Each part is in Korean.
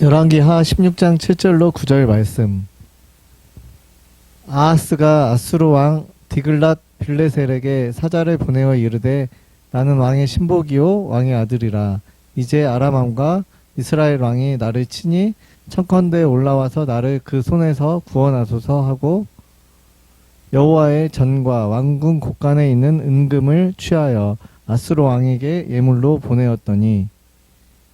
열왕기하 16장 7절로 9절 말씀. 아하스가 아수르 왕 디글랏 빌레셀에게 사자를 보내어 이르되 나는 왕의 신복이요 왕의 아들이라. 이제 아람 왕과 이스라엘 왕이 나를 치니 청컨대 올라와서 나를 그 손에서 구원하소서 하고 여호와의 전과 왕궁 곳간에 있는 은금을 취하여 아수르 왕에게 예물로 보내었더니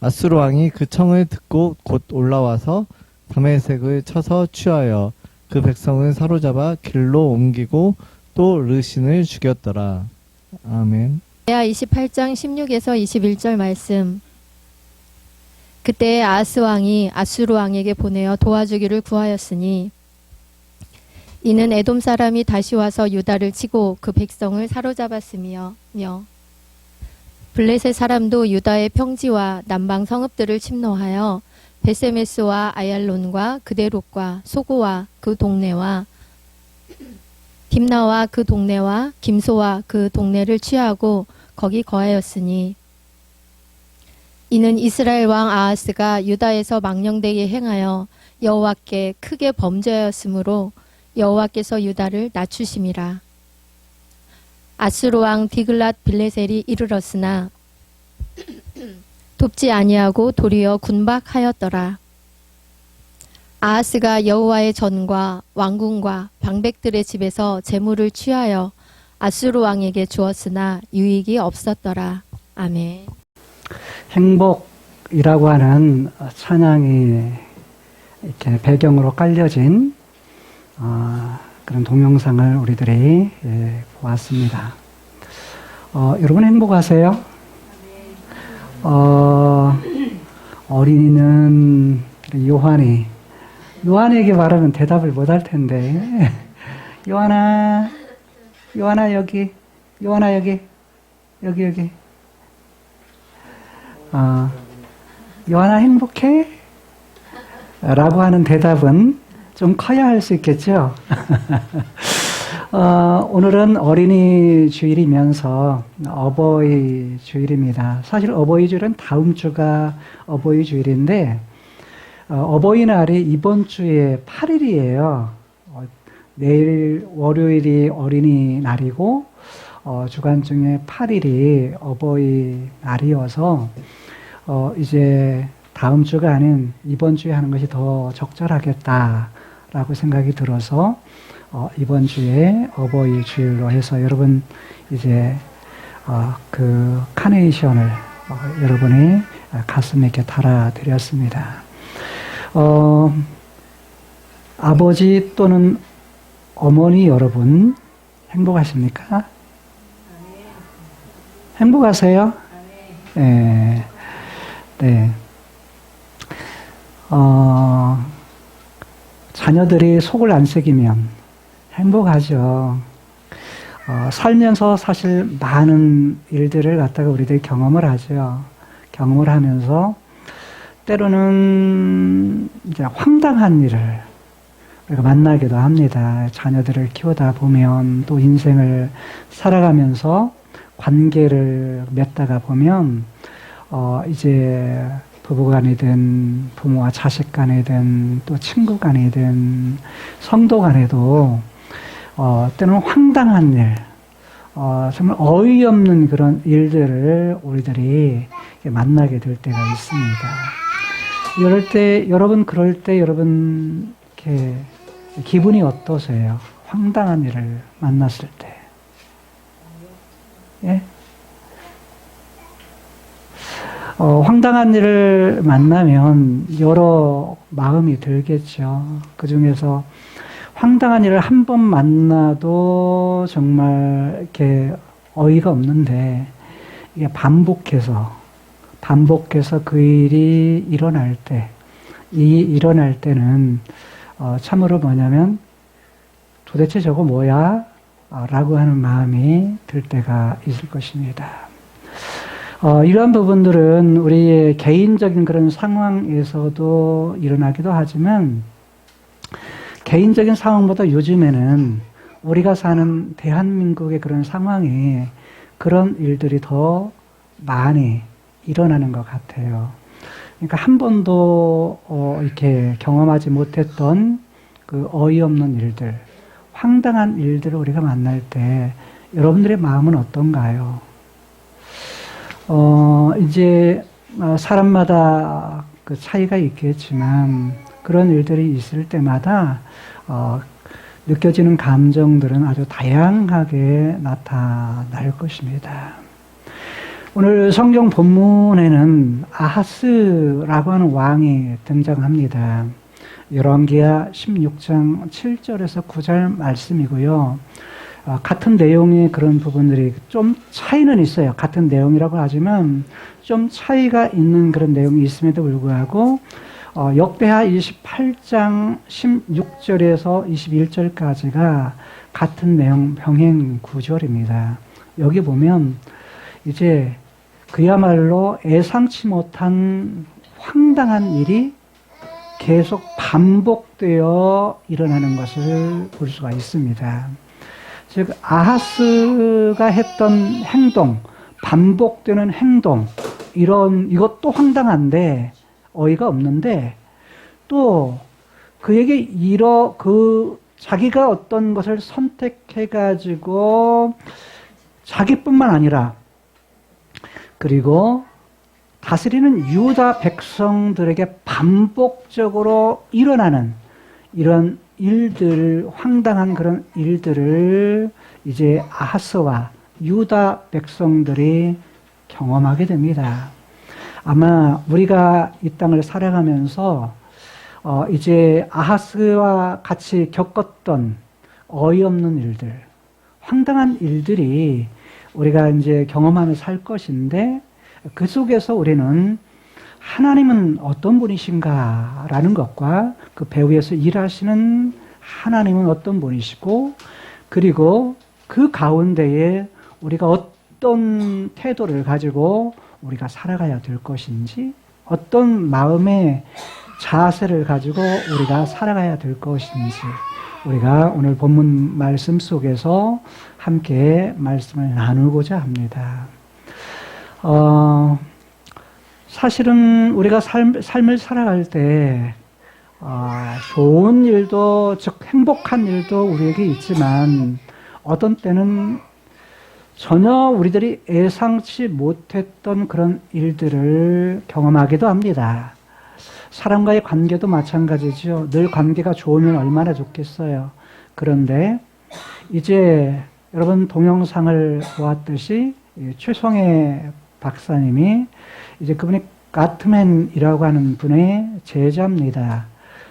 아수르 왕이 그 청을 듣고 곧 올라와서 다메섹을 쳐서 취하여 그 백성을 사로잡아 길로 옮기고 또 르신을 죽였더라. 아멘. 이사야 28장 16에서 21절 말씀. 그때 아하스 왕이 아수르 왕에게 보내어 도와주기를 구하였으니 이는 에돔 사람이 다시 와서 유다를 치고 그 백성을 사로잡았으며 블레셋 사람도 유다의 평지와 남방 성읍들을 침노하여 베세메스와 아얄론과 그데롯과 소고와 그 동네와 딥나와 그 동네와 김소와 그 동네를 취하고 거기 거하였으니 이는 이스라엘 왕 아하스가 유다에서 망령되게 행하여 여호와께 크게 범죄하였으므로 여호와께서 유다를 낮추심이라. 아수르 왕 디글랏 빌레셀이 이르렀으나 돕지 아니하고 도리어 군박하였더라. 아하스가 여호와의 전과 왕궁과 방백들의 집에서 재물을 취하여 아수르 왕에게 주었으나 유익이 없었더라. 아멘. 행복이라고 하는 찬양이 이렇게 배경으로 깔려진 그런 동영상을 우리들이 보았습니다. 여러분 행복하세요? 어린이는 요한에게 말하면 대답을 못할 텐데 요한아 여기 요한아 행복해? 라고 하는 대답은 좀 커야 할 수 있겠죠? 오늘은 어린이 주일이면서 어버이 주일입니다. 사실 어버이 주일은 다음 주가 어버이 주일인데, 어버이날이 이번 주에 8일이에요. 내일 월요일이 어린이날이고, 주간 중에 8일이 어버이날이어서, 이제 다음 주가 아닌 이번 주에 하는 것이 더 적절하겠다라고 생각이 들어서 이번 주에 어버이 주일로 해서 여러분 이제 그 카네이션을 여러분의 가슴에 이렇게 달아드렸습니다. 아버지 또는 어머니 여러분 행복하십니까? 행복하세요? 네. 네. 자녀들이 속을 안 새기면 행복하죠. 살면서 사실 많은 일들을 갖다가 우리들이 경험을 하죠. 경험을 하면서 때로는 이제 황당한 일을 우리가 만나기도 합니다. 자녀들을 키우다 보면 또 인생을 살아가면서 관계를 맺다가 보면 이제 부부간이든 부모와 자식 간이든 또 친구 간이든 성도 간에도 때로는 황당한 일, 정말 어이없는 그런 일들을 우리들이 만나게 될 때가 있습니다. 그럴 때 여러분 이렇게 기분이 어떠세요? 황당한 일을 만났을 때. 예? 황당한 일을 만나면 여러 마음이 들겠죠. 그 중에서 황당한 일을 한 번 만나도 정말 이렇게 어이가 없는데 이게 반복해서 그 일이 일어날 때는 참으로 뭐냐면 도대체 저거 뭐야? 라고 하는 마음이 들 때가 있을 것입니다. 이러한 부분들은 우리의 개인적인 그런 상황에서도 일어나기도 하지만 개인적인 상황보다 요즘에는 우리가 사는 대한민국의 그런 상황에 그런 일들이 더 많이 일어나는 것 같아요. 그러니까 한 번도 이렇게 경험하지 못했던 그 어이없는 일들, 황당한 일들을 우리가 만날 때 여러분들의 마음은 어떤가요? 이제 사람마다 그 차이가 있겠지만 그런 일들이 있을 때마다 느껴지는 감정들은 아주 다양하게 나타날 것입니다. 오늘 성경 본문에는 아하스라고 하는 왕이 등장합니다. 열왕기하 16장 7절에서 9절 말씀이고요. 같은 내용의 그런 부분들이 좀 차이는 있어요. 같은 내용이라고 하지만 좀 차이가 있는 그런 내용이 있음에도 불구하고 역대하 28장 16절에서 21절까지가 같은 내용 병행 구절입니다. 여기 보면 이제 그야말로 예상치 못한 황당한 일이 계속 반복되어 일어나는 것을 볼 수가 있습니다. 즉 아하스가 했던 행동, 반복되는 행동, 이것도 황당한데 어이가 없는데 또 그에게 자기가 어떤 것을 선택해 가지고 자기뿐만 아니라 그리고 다스리는 유다 백성들에게 반복적으로 일어나는 이런 일들, 황당한 그런 일들을 이제 아하스와 유다 백성들이 경험하게 됩니다. 아마 우리가 이 땅을 살아가면서 이제 아하스와 같이 겪었던 어이없는 일들, 황당한 일들이 우리가 이제 경험하며 살 것인데 그 속에서 우리는 하나님은 어떤 분이신가 라는 것과 그 배후에서 일하시는 하나님은 어떤 분이시고 그리고 그 가운데에 우리가 어떤 태도를 가지고 우리가 살아가야 될 것인지 어떤 마음의 자세를 가지고 우리가 살아가야 될 것인지 우리가 오늘 본문 말씀 속에서 함께 말씀을 나누고자 합니다. 사실은 우리가 삶을 살아갈 때 좋은 일도 즉 행복한 일도 우리에게 있지만 어떤 때는 전혀 우리들이 예상치 못했던 그런 일들을 경험하기도 합니다. 사람과의 관계도 마찬가지죠. 늘 관계가 좋으면 얼마나 좋겠어요. 그런데 이제 여러분 동영상을 보았듯이 최성애 박사님이 이제 그분이 가트맨이라고 하는 분의 제자입니다.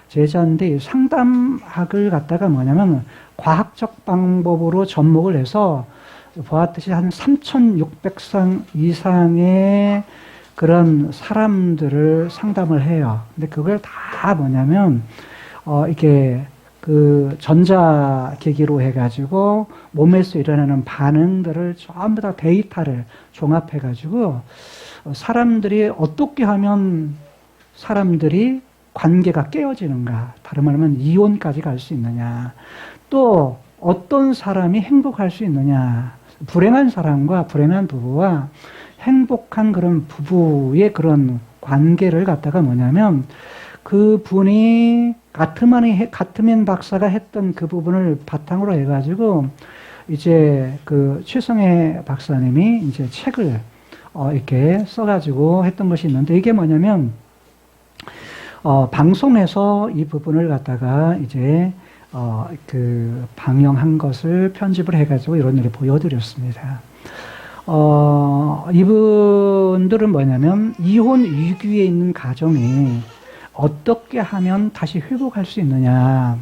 제자인데 상담학을 갖다가 뭐냐면 과학적 방법으로 접목을 해서 보았듯이 한 3,600상 이상의 그런 사람들을 상담을 해요. 근데 그걸 다 뭐냐면 이렇게 그 전자기기로 해가지고 몸에서 일어나는 반응들을 전부 다 데이터를 종합해가지고 사람들이 어떻게 하면 사람들이 관계가 깨어지는가, 다른 말하면 이혼까지 갈 수 있느냐, 또 어떤 사람이 행복할 수 있느냐, 불행한 사람과 불행한 부부와 행복한 그런 부부의 그런 관계를 갖다가 뭐냐면 그 분이 가트맨 박사가 했던 그 부분을 바탕으로 해가지고 이제 그 최성애 박사님이 이제 책을 이렇게 써가지고 했던 것이 있는데 이게 뭐냐면 방송에서 이 부분을 갖다가 이제 그 방영한 것을 편집을 해가지고 이런 일을 보여드렸습니다. 이분들은 뭐냐면 이혼 위기에 있는 가정이 어떻게 하면 다시 회복할 수 있느냐,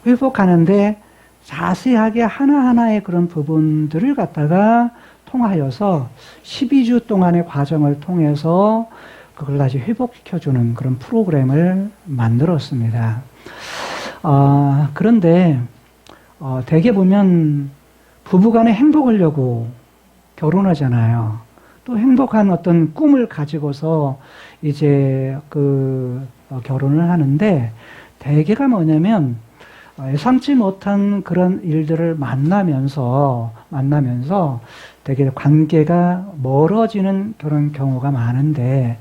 회복하는데 자세하게 하나하나의 그런 부분들을 갖다가 통하여서 12주 동안의 과정을 통해서 그걸 다시 회복시켜주는 그런 프로그램을 만들었습니다. 그런데 대개 보면 부부간에 행복하려고 결혼하잖아요. 또 행복한 어떤 꿈을 가지고서 이제 결혼을 하는데 대개가 뭐냐면 예상치 못한 그런 일들을 만나면서 되게 관계가 멀어지는 그런 경우가 많은데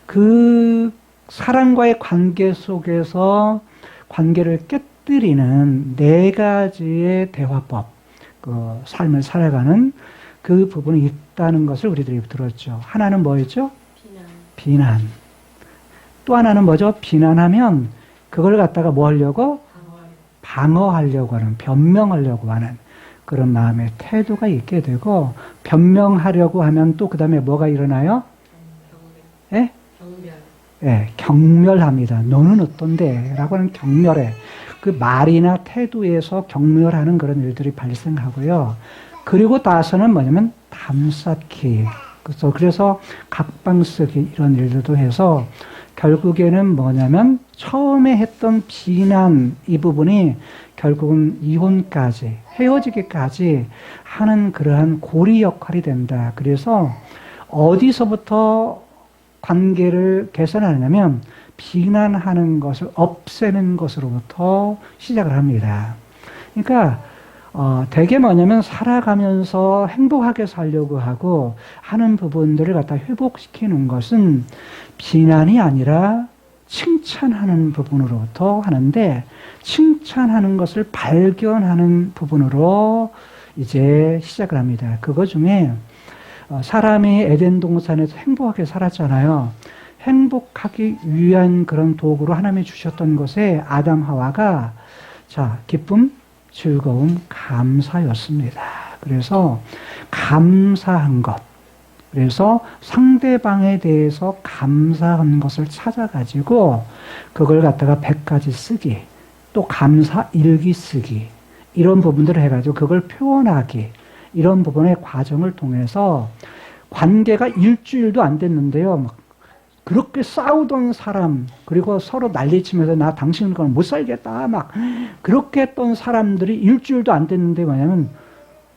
그 사람과의 관계 속에서 관계를 깨뜨리는 네 가지의 대화법, 그 삶을 살아가는 그 부분이 있다는 것을 우리들이 들었죠. 하나는 뭐였죠? 비난. 또 하나는 뭐죠? 비난하면 그걸 갖다가 뭐 하려고? 방어하려고 하는, 변명하려고 하는 그런 마음의 태도가 있게 되고, 변명하려고 하면 또 그 다음에 뭐가 일어나요? 예? 예, 경멸합니다. 너는 어떤데? 라고 하는 경멸에, 그 말이나 태도에서 경멸하는 그런 일들이 발생하고요. 그리고 나서는 뭐냐면 담쌓기. 그래서 각방쓰기 이런 일들도 해서 결국에는 뭐냐면 처음에 했던 비난 이 부분이 결국은 이혼까지 헤어지기까지 하는 그러한 고리 역할이 된다. 그래서 어디서부터 관계를 개선하냐면 비난하는 것을 없애는 것으로부터 시작을 합니다. 그러니까 되게 뭐냐면 살아가면서 행복하게 살려고 하고 하는 부분들을 갖다 회복시키는 것은 비난이 아니라 칭찬하는 부분으로부터 하는데, 칭찬하는 것을 발견하는 부분으로 이제 시작을 합니다. 그거 중에 사람이 에덴 동산에서 행복하게 살았잖아요. 행복하기 위한 그런 도구로 하나님이 주셨던 것에 아담 하와가 자, 기쁨, 즐거움, 감사였습니다. 그래서 감사한 것, 그래서 상대방에 대해서 감사한 것을 찾아가지고 그걸 갖다가 100가지 쓰기, 또 감사 일기 쓰기, 이런 부분들을 해가지고 그걸 표현하기, 이런 부분의 과정을 통해서 관계가 일주일도 안 됐는데요. 막 그렇게 싸우던 사람, 그리고 서로 난리치면서 나 당신을 못 살겠다, 막 그렇게 했던 사람들이 일주일도 안 됐는데 뭐냐면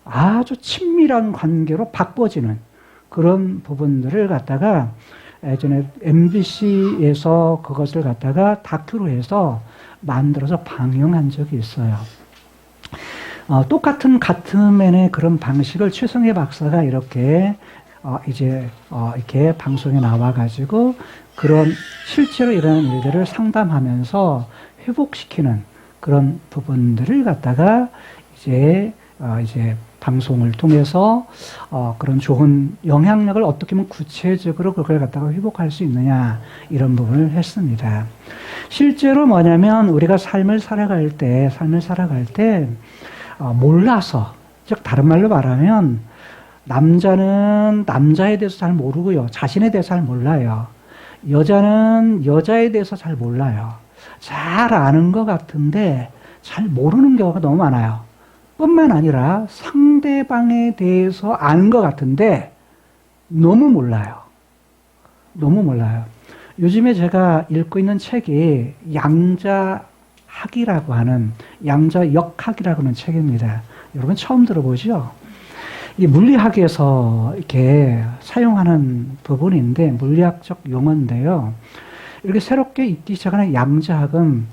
아주 친밀한 관계로 바꿔지는 그런 부분들을 갖다가 예전에 MBC에서 그것을 갖다가 다큐로 해서 만들어서 방영한 적이 있어요. 똑같은 가트맨의 그런 방식을 최성애 박사가 이렇게 이렇게 방송에 나와가지고 그런 실제로 이러한 일들을 상담하면서 회복시키는 그런 부분들을 갖다가 이제 방송을 통해서 그런 좋은 영향력을 어떻게 하면 구체적으로 그걸 갖다가 회복할 수 있느냐, 이런 부분을 했습니다. 실제로 뭐냐면 우리가 삶을 살아갈 때 몰라서, 즉 다른 말로 말하면 남자는 남자에 대해서 잘 모르고요, 자신에 대해서 잘 몰라요. 여자는 여자에 대해서 잘 몰라요. 잘 아는 것 같은데 잘 모르는 경우가 너무 많아요. 뿐만 아니라 상대방에 대해서 아는 것 같은데 너무 몰라요. 너무 몰라요. 요즘에 제가 읽고 있는 책이 양자학이라고 하는, 양자역학이라고 하는 책입니다. 여러분 처음 들어보죠? 이 물리학에서 이렇게 사용하는 부분인데, 물리학적 용어인데요. 이렇게 새롭게 있기 시작하는 양자학은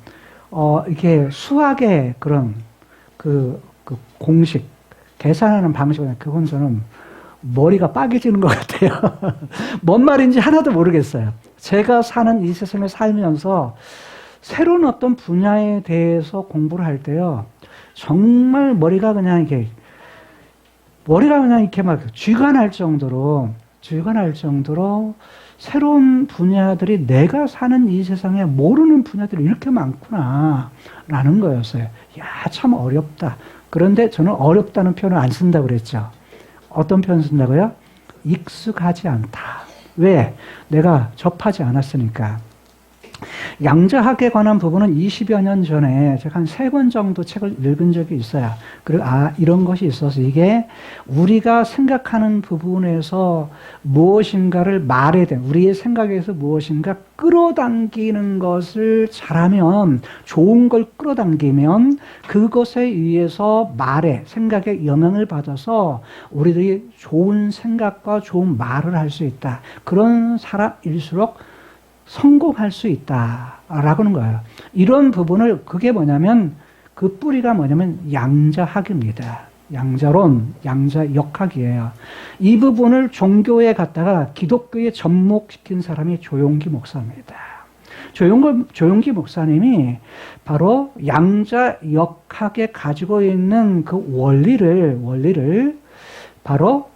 이게 수학의 그런 그 공식, 계산하는 방식은, 그건 저는 머리가 빠개지는 것 같아요. 뭔 말인지 하나도 모르겠어요. 제가 사는 이 세상에 살면서 새로운 어떤 분야에 대해서 공부를 할 때요, 정말 머리가 그냥 이렇게 막 쥐가 날 정도로 새로운 분야들이, 내가 사는 이 세상에 모르는 분야들이 이렇게 많구나 라는 거였어요. 야, 참 어렵다. 그런데 저는 어렵다는 표현을 안 쓴다고 그랬죠. 어떤 표현 쓴다고요? 익숙하지 않다. 왜? 내가 접하지 않았으니까. 양자학에 관한 부분은 20여 년 전에 제가 한 3권 정도 책을 읽은 적이 있어요. 그리고 이런 것이 있어서 이게 우리가 생각하는 부분에서 무엇인가를 말해야 돼. 우리의 생각에서 무엇인가 끌어당기는 것을 잘하면, 좋은 걸 끌어당기면 그것에 의해서 생각에 영향을 받아서 우리들이 좋은 생각과 좋은 말을 할 수 있다. 그런 사람일수록 성공할 수 있다라고 하는 거예요. 이런 부분을, 그게 뭐냐면, 그 뿌리가 뭐냐면 양자학입니다. 양자론, 양자역학이에요. 이 부분을 종교에 갖다가 기독교에 접목시킨 사람이 조용기 목사입니다. 조용기 목사님이 바로 양자 역학에 가지고 있는 그 원리를 바로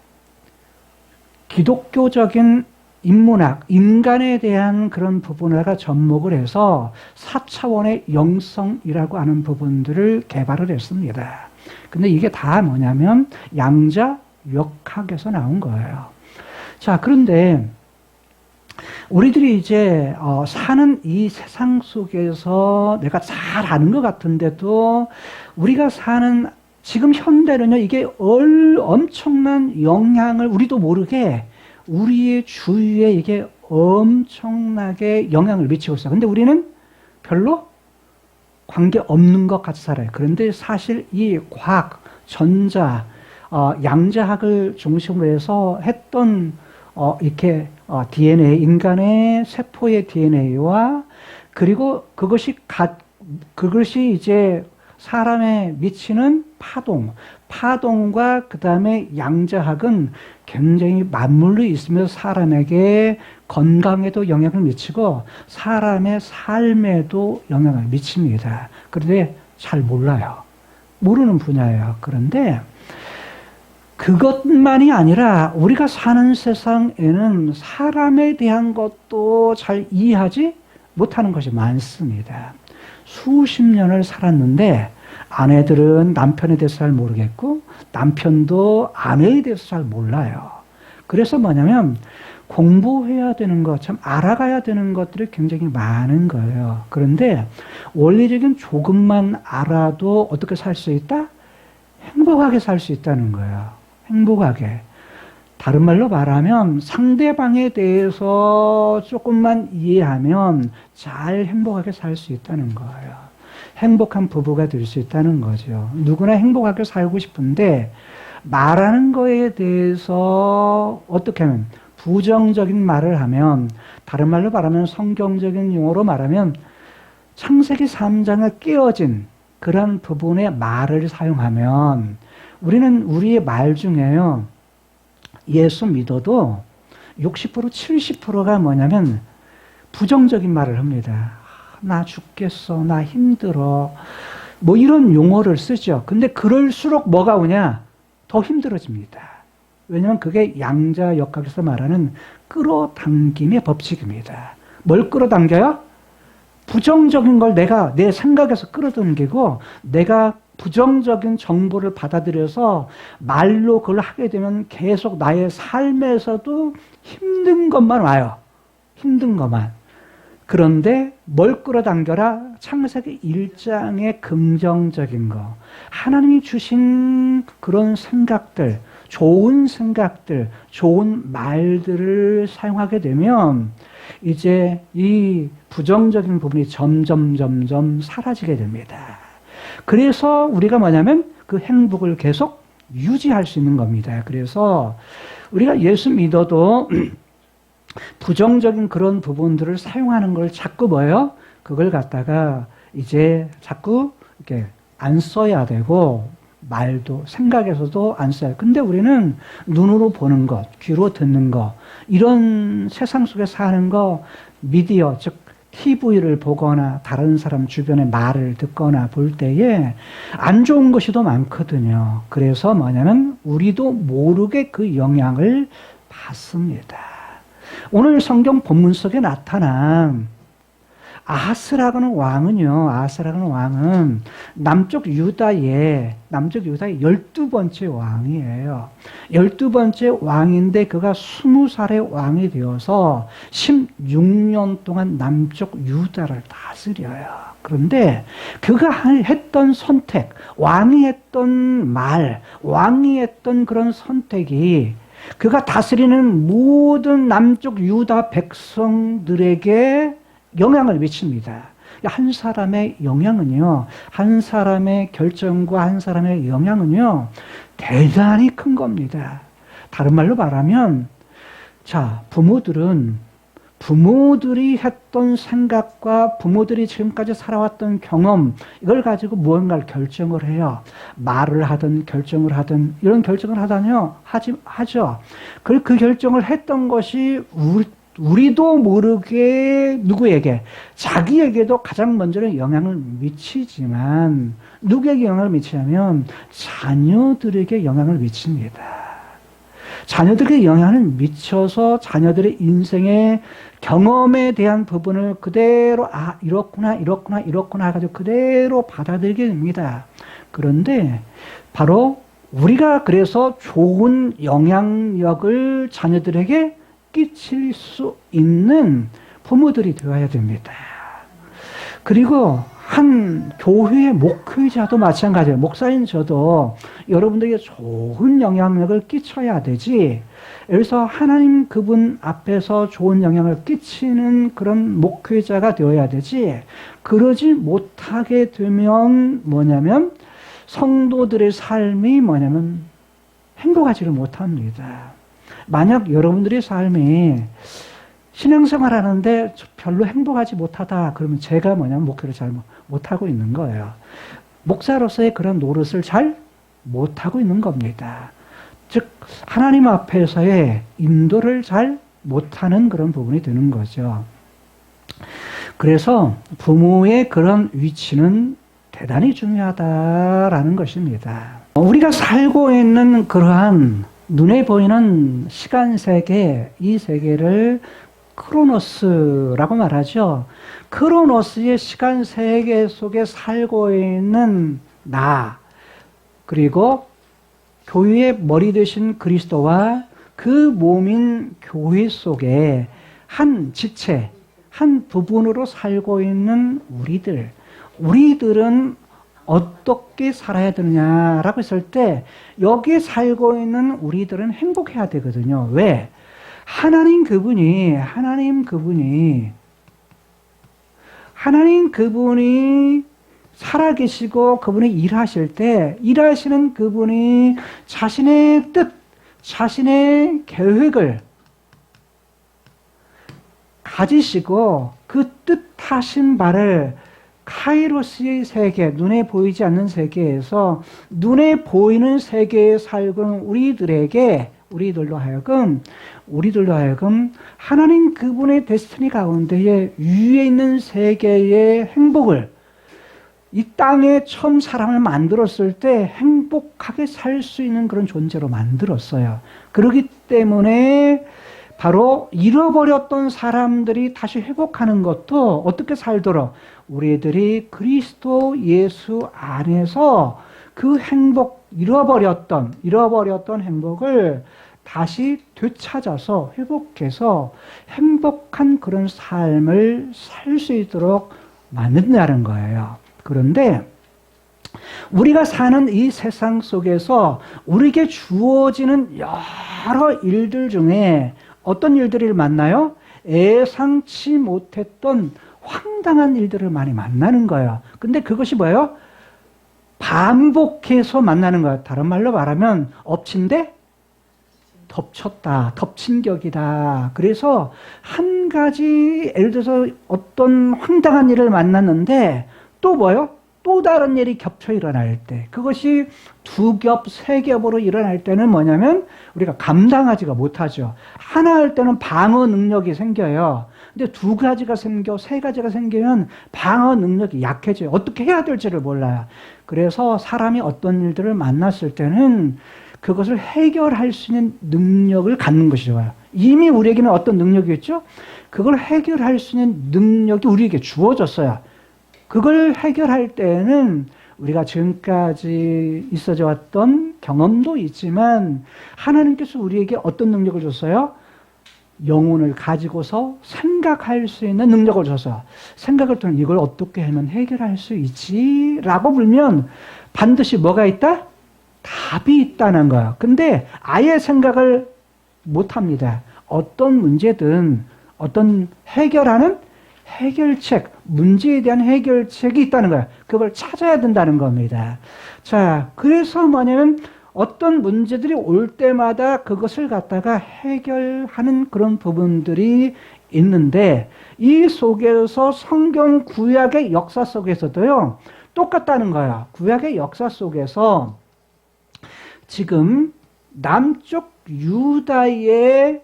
기독교적인 인문학, 인간에 대한 그런 부분을 접목을 해서 4차원의 영성이라고 하는 부분들을 개발을 했습니다. 근데 이게 다 뭐냐면 양자 역학에서 나온 거예요. 자, 그런데 우리들이 이제 사는 이 세상 속에서 내가 잘 아는 것 같은데도 우리가 사는 지금 현대는요, 이게 엄청난 영향을 우리도 모르게 우리의 주위에 이게 엄청나게 영향을 미치고 있어요. 근데 우리는 별로 관계 없는 것 같이 살아요. 그런데 사실 이 과학, 전자, 양자학을 중심으로 해서 했던 이렇게 DNA, 인간의 세포의 DNA와 그리고 그것이 이제 사람에 미치는 파동과 그 다음에 양자학은 굉장히 맞물려 있으면서 사람에게 건강에도 영향을 미치고 사람의 삶에도 영향을 미칩니다. 그런데 잘 몰라요. 모르는 분야예요. 그런데 그것만이 아니라 우리가 사는 세상에는 사람에 대한 것도 잘 이해하지 못하는 것이 많습니다. 수십 년을 살았는데 아내들은 남편에 대해서 잘 모르겠고 남편도 아내에 대해서 잘 몰라요. 그래서 뭐냐면 공부해야 되는 것, 참 알아가야 되는 것들이 굉장히 많은 거예요. 그런데 원리적인 조금만 알아도 어떻게 살 수 있다? 행복하게 살 수 있다는 거예요. 행복하게. 다른 말로 말하면 상대방에 대해서 조금만 이해하면 잘 행복하게 살 수 있다는 거예요. 행복한 부부가 될 수 있다는 거죠. 누구나 행복하게 살고 싶은데 말하는 거에 대해서 어떻게 하면 부정적인 말을 하면, 다른 말로 말하면 성경적인 용어로 말하면 창세기 3장에 깨어진 그런 부분의 말을 사용하면 우리는 우리의 말 중에요, 예수 믿어도 60% 70%가 뭐냐면 부정적인 말을 합니다. 나 죽겠어, 나 힘들어, 뭐 이런 용어를 쓰죠. 근데 그럴수록 뭐가 오냐? 더 힘들어집니다. 왜냐하면 그게 양자 역학에서 말하는 끌어당김의 법칙입니다. 뭘 끌어당겨요? 부정적인 걸 내가 내 생각에서 끌어당기고 내가 부정적인 정보를 받아들여서 말로 그걸 하게 되면 계속 나의 삶에서도 힘든 것만 와요. 힘든 것만. 그런데 뭘 끌어당겨라? 창세기 1장의 긍정적인 거. 하나님이 주신 그런 생각들, 좋은 생각들, 좋은 말들을 사용하게 되면 이제 이 부정적인 부분이 점점 사라지게 됩니다. 그래서 우리가 뭐냐면 그 행복을 계속 유지할 수 있는 겁니다. 그래서 우리가 예수 믿어도 부정적인 그런 부분들을 사용하는 걸 자꾸 뭐예요? 그걸 갖다가 이제 자꾸 이렇게 안 써야 되고, 말도 생각에서도 안 써요. 근데 우리는 눈으로 보는 것, 귀로 듣는 것, 이런 세상 속에 사는 거, 미디어, 즉 TV를 보거나 다른 사람 주변의 말을 듣거나 볼 때에 안 좋은 것이 더 많거든요. 그래서 뭐냐면 우리도 모르게 그 영향을 받습니다. 오늘 성경 본문 속에 나타난 아하스라는 왕은 남쪽 유다의 12번째 왕이에요. 12번째 왕인데 그가 20살의 왕이 되어서 16년 동안 남쪽 유다를 다스려요. 그런데 그가 했던 선택, 왕이 했던 말, 왕이 했던 그런 선택이 그가 다스리는 모든 남쪽 유다 백성들에게 영향을 미칩니다. 한 사람의 영향은요, 한 사람의 결정과 한 사람의 영향은요, 대단히 큰 겁니다. 다른 말로 말하면, 자, 부모들이 했던 생각과 부모들이 지금까지 살아왔던 경험, 이걸 가지고 무언가를 결정을 해요. 말을 하든 결정을 하든, 이런 결정을 하죠. 그 결정을 했던 것이 우리도 모르게 누구에게, 자기에게도 가장 먼저는 영향을 미치지만 누구에게 영향을 미치냐면 자녀들에게 영향을 미칩니다. 자녀들에게 영향을 미쳐서 자녀들의 인생의 경험에 대한 부분을 그대로 이렇구나 해가지고 그대로 받아들이게 됩니다. 그런데 바로 우리가 그래서 좋은 영향력을 자녀들에게 끼칠 수 있는 부모들이 되어야 됩니다. 그리고 한 교회의 목회자도 마찬가지예요. 목사인 저도 여러분들에게 좋은 영향력을 끼쳐야 되지. 여기서 하나님 그분 앞에서 좋은 영향을 끼치는 그런 목회자가 되어야 되지. 그러지 못하게 되면 뭐냐면 성도들의 삶이 뭐냐면 행복하지를 못합니다. 만약 여러분들의 삶이 신앙생활 하는데 별로 행복하지 못하다 그러면 제가 뭐냐면 목회를 잘 못하고 있는 거예요. 목사로서의 그런 노릇을 잘 못하고 있는 겁니다. 즉 하나님 앞에서의 인도를 잘 못하는 그런 부분이 되는 거죠. 그래서 부모의 그런 위치는 대단히 중요하다라는 것입니다. 우리가 살고 있는 그러한 눈에 보이는 시간 세계, 이 세계를 크로노스라고 말하죠. 크로노스의 시간 세계 속에 살고 있는 나, 그리고 교회의 머리 되신 그리스도와 그 몸인 교회 속에 한 지체, 한 부분으로 살고 있는 우리들은 어떻게 살아야 되느냐라고 했을 때 여기에 살고 있는 우리들은 행복해야 되거든요. 왜? 하나님 그분이 살아계시고 그분이 일하실 때 일하시는 그분이 자신의 뜻, 자신의 계획을 가지시고 그 뜻하신 바를 카이로스의 세계, 눈에 보이지 않는 세계에서 눈에 보이는 세계에 살고 우리들로 하여금 하나님 그분의 데스티니 가운데에 위에 있는 세계의 행복을, 이 땅에 처음 사람을 만들었을 때 행복하게 살 수 있는 그런 존재로 만들었어요. 그렇기 때문에 바로 잃어버렸던 사람들이 다시 회복하는 것도 어떻게 살도록 우리들이 그리스도 예수 안에서 그 행복, 잃어버렸던 행복을 다시 되찾아서 회복해서 행복한 그런 삶을 살 수 있도록 만든다는 거예요. 그런데 우리가 사는 이 세상 속에서 우리에게 주어지는 여러 일들 중에 어떤 일들을 만나요? 예상치 못했던 황당한 일들을 많이 만나는 거예요. 근데 그것이 뭐예요? 반복해서 만나는 거예요. 다른 말로 말하면 엎친데 덮쳤다, 덮친 격이다. 그래서 한 가지 예를 들어서 어떤 황당한 일을 만났는데 또 뭐예요? 또 다른 일이 겹쳐 일어날 때, 그것이 두 겹, 세 겹으로 일어날 때는 뭐냐면 우리가 감당하지가 못하죠. 하나 할 때는 방어 능력이 생겨요. 근데 두 가지가 생겨, 세 가지가 생기면 방어 능력이 약해져요. 어떻게 해야 될지를 몰라요. 그래서 사람이 어떤 일들을 만났을 때는 그것을 해결할 수 있는 능력을 갖는 것이 좋아요. 이미 우리에게는 어떤 능력이 있죠? 그걸 해결할 수 있는 능력이 우리에게 주어졌어요. 그걸 해결할 때는 우리가 지금까지 있어져 왔던 경험도 있지만 하나님께서 우리에게 어떤 능력을 줬어요? 영혼을 가지고서 생각할 수 있는 능력을 줘서 생각을 통해 이걸 어떻게 하면 해결할 수 있지? 라고 물면 반드시 뭐가 있다? 답이 있다는 거예요. 근데 아예 생각을 못합니다. 어떤 문제든 어떤 해결하는 해결책, 문제에 대한 해결책이 있다는 거예요. 그걸 찾아야 된다는 겁니다. 자, 그래서 뭐냐면 어떤 문제들이 올 때마다 그것을 갖다가 해결하는 그런 부분들이 있는데 이 속에서 성경 구약의 역사 속에서도요, 똑같다는 거예요. 구약의 역사 속에서 지금 남쪽 유다의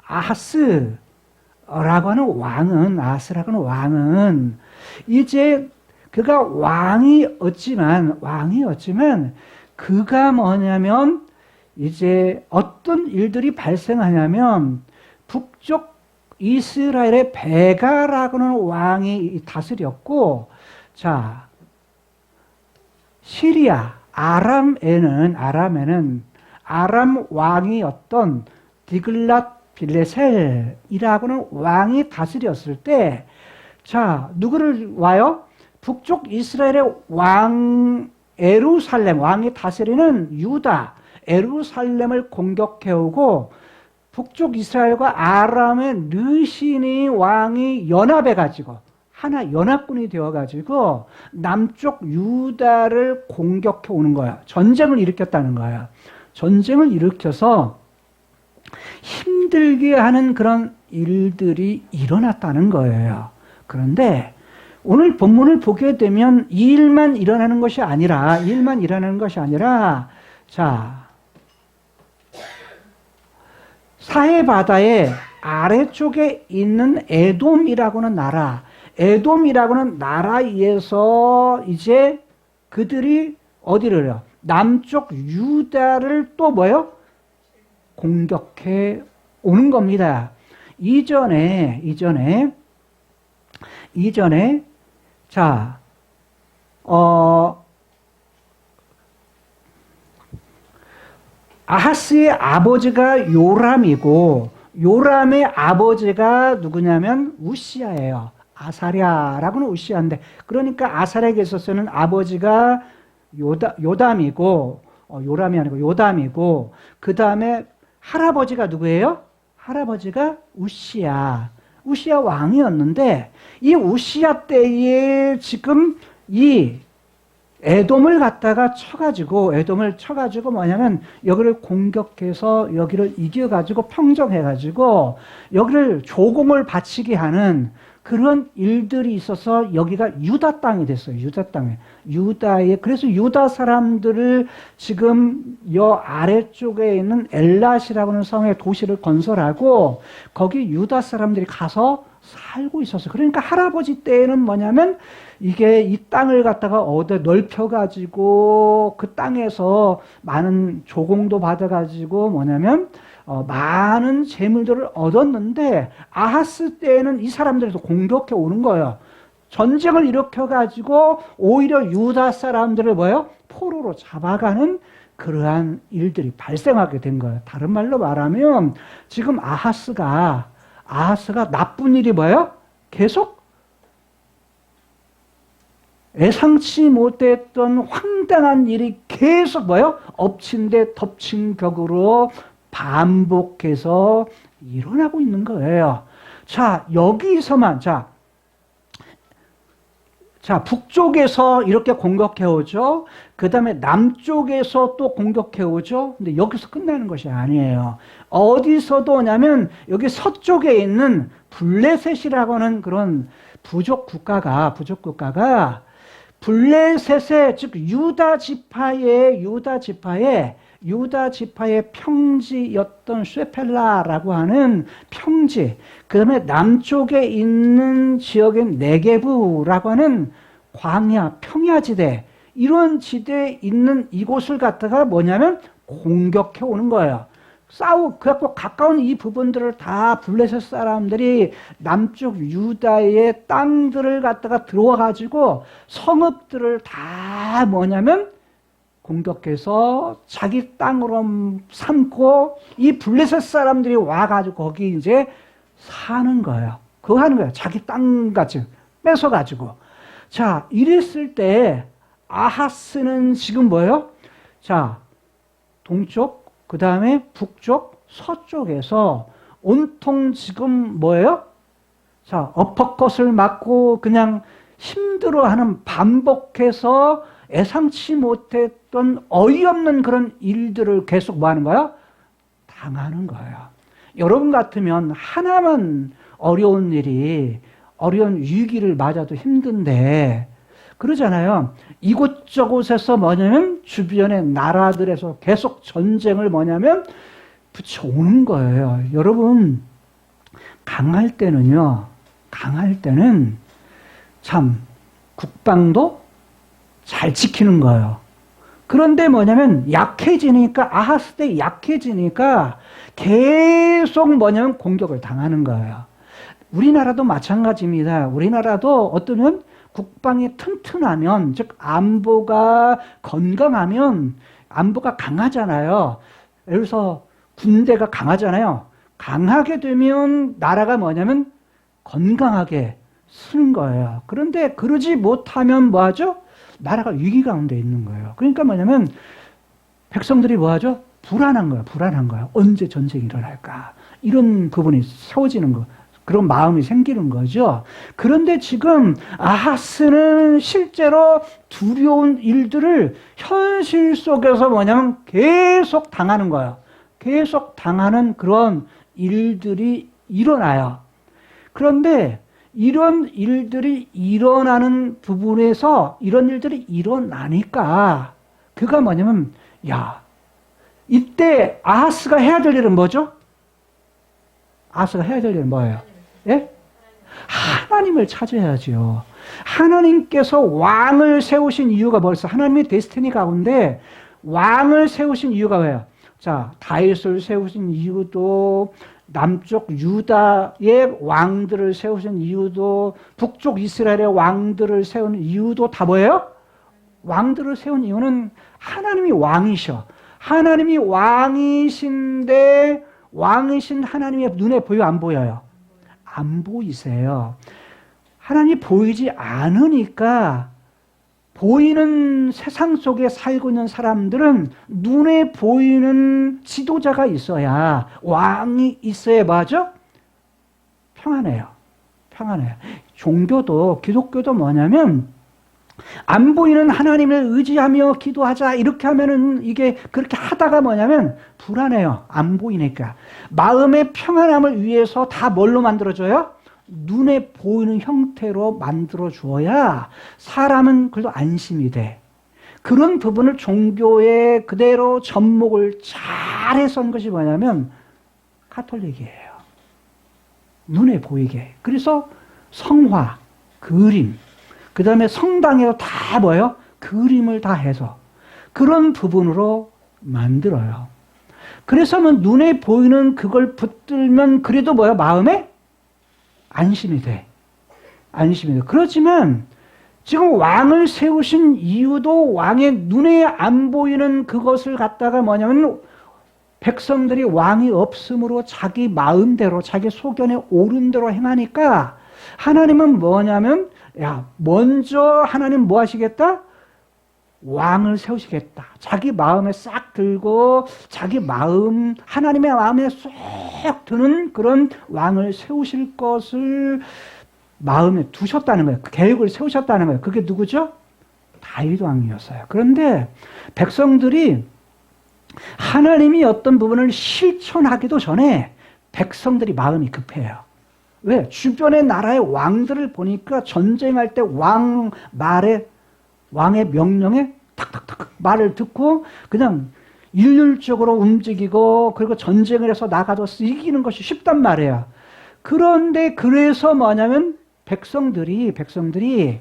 아하스, 라고 하는 왕은, 아하스라고 하는 왕은 이제 그가 왕이었지만 그가 뭐냐면 이제 어떤 일들이 발생하냐면 북쪽 이스라엘의 베가라고 하는 왕이 다스렸고, 자, 시리아, 아람에는 아람 왕이었던 디글랏 빌레셀이라고 하는 왕이 다스렸을 때, 자, 누구를 와요? 북쪽 이스라엘의 왕 에루살렘, 왕이 다스리는 유다, 에루살렘을 공격해오고 북쪽 이스라엘과 아람의 르신이 왕이 연합해가지고 하나 연합군이 되어가지고 남쪽 유다를 공격해 오는 거야. 전쟁을 일으켰다는 거야. 전쟁을 일으켜서 힘들게 하는 그런 일들이 일어났다는 거예요. 그런데 오늘 본문을 보게 되면 이 일만 일어나는 것이 아니라, 자, 사해 아래쪽에 있는 에돔이라고는 나라에서 이제 그들이 어디를 해요? 남쪽 유다를 또 뭐요? 공격해 오는 겁니다. 이전에 자, 아하스의 아버지가 요람이고, 요람의 아버지가 누구냐면 우시야예요. 아사랴라고는 우시야인데, 그러니까 아사랴에게 있어서는 아버지가 요담이고, 요람이 아니고 요담이고, 그 다음에 할아버지가 누구예요? 할아버지가 우시야 왕이었는데, 이 우시야 때에 지금 이 에돔을 갖다가 쳐가지고 뭐냐면 여기를 공격해서 여기를 이겨가지고 평정해가지고 여기를 조공을 바치게 하는 그런 일들이 있어서 여기가 유다 땅이 됐어요. 그래서 유다 사람들을 지금 여 아래쪽에 있는 엘랏이라고 하는 성의 도시를 건설하고 거기 유다 사람들이 가서 살고 있었어요. 그러니까 할아버지 때에는 뭐냐면 이게 이 땅을 갖다가 얻어 넓혀가지고 그 땅에서 많은 조공도 받아가지고 뭐냐면 많은 재물들을 얻었는데, 아하스 때에는 이 사람들에서 공격해 오는 거예요. 전쟁을 일으켜가지고 오히려 유다 사람들을 뭐예요? 포로로 잡아가는 그러한 일들이 발생하게 된 거예요. 다른 말로 말하면 지금 아하스가 나쁜 일이 뭐예요? 계속 예상치 못했던 황당한 일이 계속 뭐예요? 엎친 데 덮친 격으로 반복해서 일어나고 있는 거예요. 자, 여기서만, 자, 북쪽에서 이렇게 공격해 오죠. 그 다음에 남쪽에서 또 공격해 오죠. 근데 여기서 끝나는 것이 아니에요. 어디서도 오냐면 여기 서쪽에 있는 블레셋이라고 하는 그런 부족 국가가 블레셋의, 즉 유다 지파의 평지였던 쇠펠라라고 하는 평지, 그 다음에 남쪽에 있는 지역인 네게브라고 하는 광야, 평야지대, 이런 지대에 있는 이곳을 갖다가 뭐냐면 공격해 오는 거예요. 그래갖고 가까운 이 부분들을 다 블레셋 사람들이 남쪽 유다의 땅들을 갖다가 들어와가지고 성읍들을 다 뭐냐면 공격해서 자기 땅으로 삼고 이 블레셋 사람들이 와가지고 거기 이제 사는 거예요. 그거 하는 거예요. 자기 땅같이 뺏어가지고. 자, 이랬을 때 아하스는 지금 뭐예요? 자, 동쪽, 그 다음에 북쪽, 서쪽에서 온통 지금 뭐예요? 자, 어퍼컷을 맞고 그냥 힘들어하는, 반복해서 예상치 못했던 어이없는 그런 일들을 계속 뭐 하는 거예요? 당하는 거예요. 여러분 같으면 하나만 어려운 위기를 맞아도 힘든데, 그러잖아요. 이곳저곳에서 뭐냐면 주변의 나라들에서 계속 전쟁을 뭐냐면 붙여오는 거예요. 여러분, 강할 때는요, 강할 때는 참 국방도 잘 지키는 거예요. 그런데 뭐냐면 약해지니까, 아하스 때 약해지니까 계속 뭐냐면 공격을 당하는 거예요. 우리나라도 마찬가지입니다. 우리나라도 어떠면 국방이 튼튼하면, 즉 안보가 건강하면, 안보가 강하잖아요. 예를 들어서 군대가 강하잖아요. 강하게 되면 나라가 뭐냐면 건강하게 쓰는 거예요. 그런데 그러지 못하면 뭐하죠? 나라가 위기 가운데 있는 거예요. 그러니까 뭐냐면 백성들이 뭐하죠? 불안한 거예요. 불안한 거예요. 언제 전쟁이 일어날까? 이런 부분이 세워지는 거. 그런 마음이 생기는 거죠. 그런데 지금 아하스는 실제로 두려운 일들을 현실 속에서 뭐냐면 계속 당하는 거예요. 계속 당하는 그런 일들이 일어나요. 그런데 이런 일들이 일어나는 부분에서 이런 일들이 일어나니까 그가 뭐냐면, 야, 이때 아하스가 해야 될 일은 뭐죠? 아하스가 해야 될 일은 뭐예요? 예? 하나님을 찾아야죠. 하나님께서 왕을 세우신 이유가 벌써 하나님의 데스티니 가운데 왕을 세우신 이유가 왜요? 자, 다윗을 세우신 이유도, 남쪽 유다의 왕들을 세우신 이유도, 북쪽 이스라엘의 왕들을 세우는 이유도 다 뭐예요? 왕들을 세운 이유는 하나님이 왕이셔. 하나님이 왕이신데 왕이신 하나님의 눈에 보여 안 보여요? 안 보이세요. 하나님이 보이지 않으니까 보이는 세상 속에 살고 있는 사람들은 눈에 보이는 지도자가 있어야, 왕이 있어야 맞아? 평안해요. 평안해요. 종교도, 기독교도 뭐냐면 안 보이는 하나님을 의지하며 기도하자 이렇게 하면은 이게 그렇게 하다가 뭐냐면 불안해요. 안 보이니까. 마음의 평안함을 위해서 다 뭘로 만들어줘요? 눈에 보이는 형태로 만들어 주어야 사람은 그래도 안심이 돼. 그런 부분을 종교에 그대로 접목을 잘해서 한 것이 뭐냐면 가톨릭이에요. 눈에 보이게. 그래서 성화, 그림, 그 다음에 성당에도 다 뭐예요? 그림을 다 해서 그런 부분으로 만들어요. 그래서 눈에 보이는 그걸 붙들면 그래도 뭐야? 마음에 안심이 돼. 안심이 돼. 그렇지만 지금 왕을 세우신 이유도 왕의 눈에 안 보이는 그것을 갖다가 뭐냐면 백성들이 왕이 없으므로 자기 마음대로 자기 소견에 옳은 대로 행하니까 하나님은 뭐냐면, 야, 먼저 하나님 뭐 하시겠다? 왕을 세우시겠다. 자기 마음에 싹 들고 자기 마음, 하나님의 마음에 쏙 드는 그런 왕을 세우실 것을 마음에 두셨다는 거예요. 그 계획을 세우셨다는 거예요. 그게 누구죠? 다윗 왕이었어요. 그런데 백성들이 하나님이 어떤 부분을 실천하기도 전에 백성들이 마음이 급해요. 왜? 주변의 나라의 왕들을 보니까 전쟁할 때 왕 말에, 왕의 명령에 탁탁탁 말을 듣고 그냥 일률적으로 움직이고 그리고 전쟁을 해서 나가도 이기는 것이 쉽단 말이에요. 그런데 그래서 뭐냐면 백성들이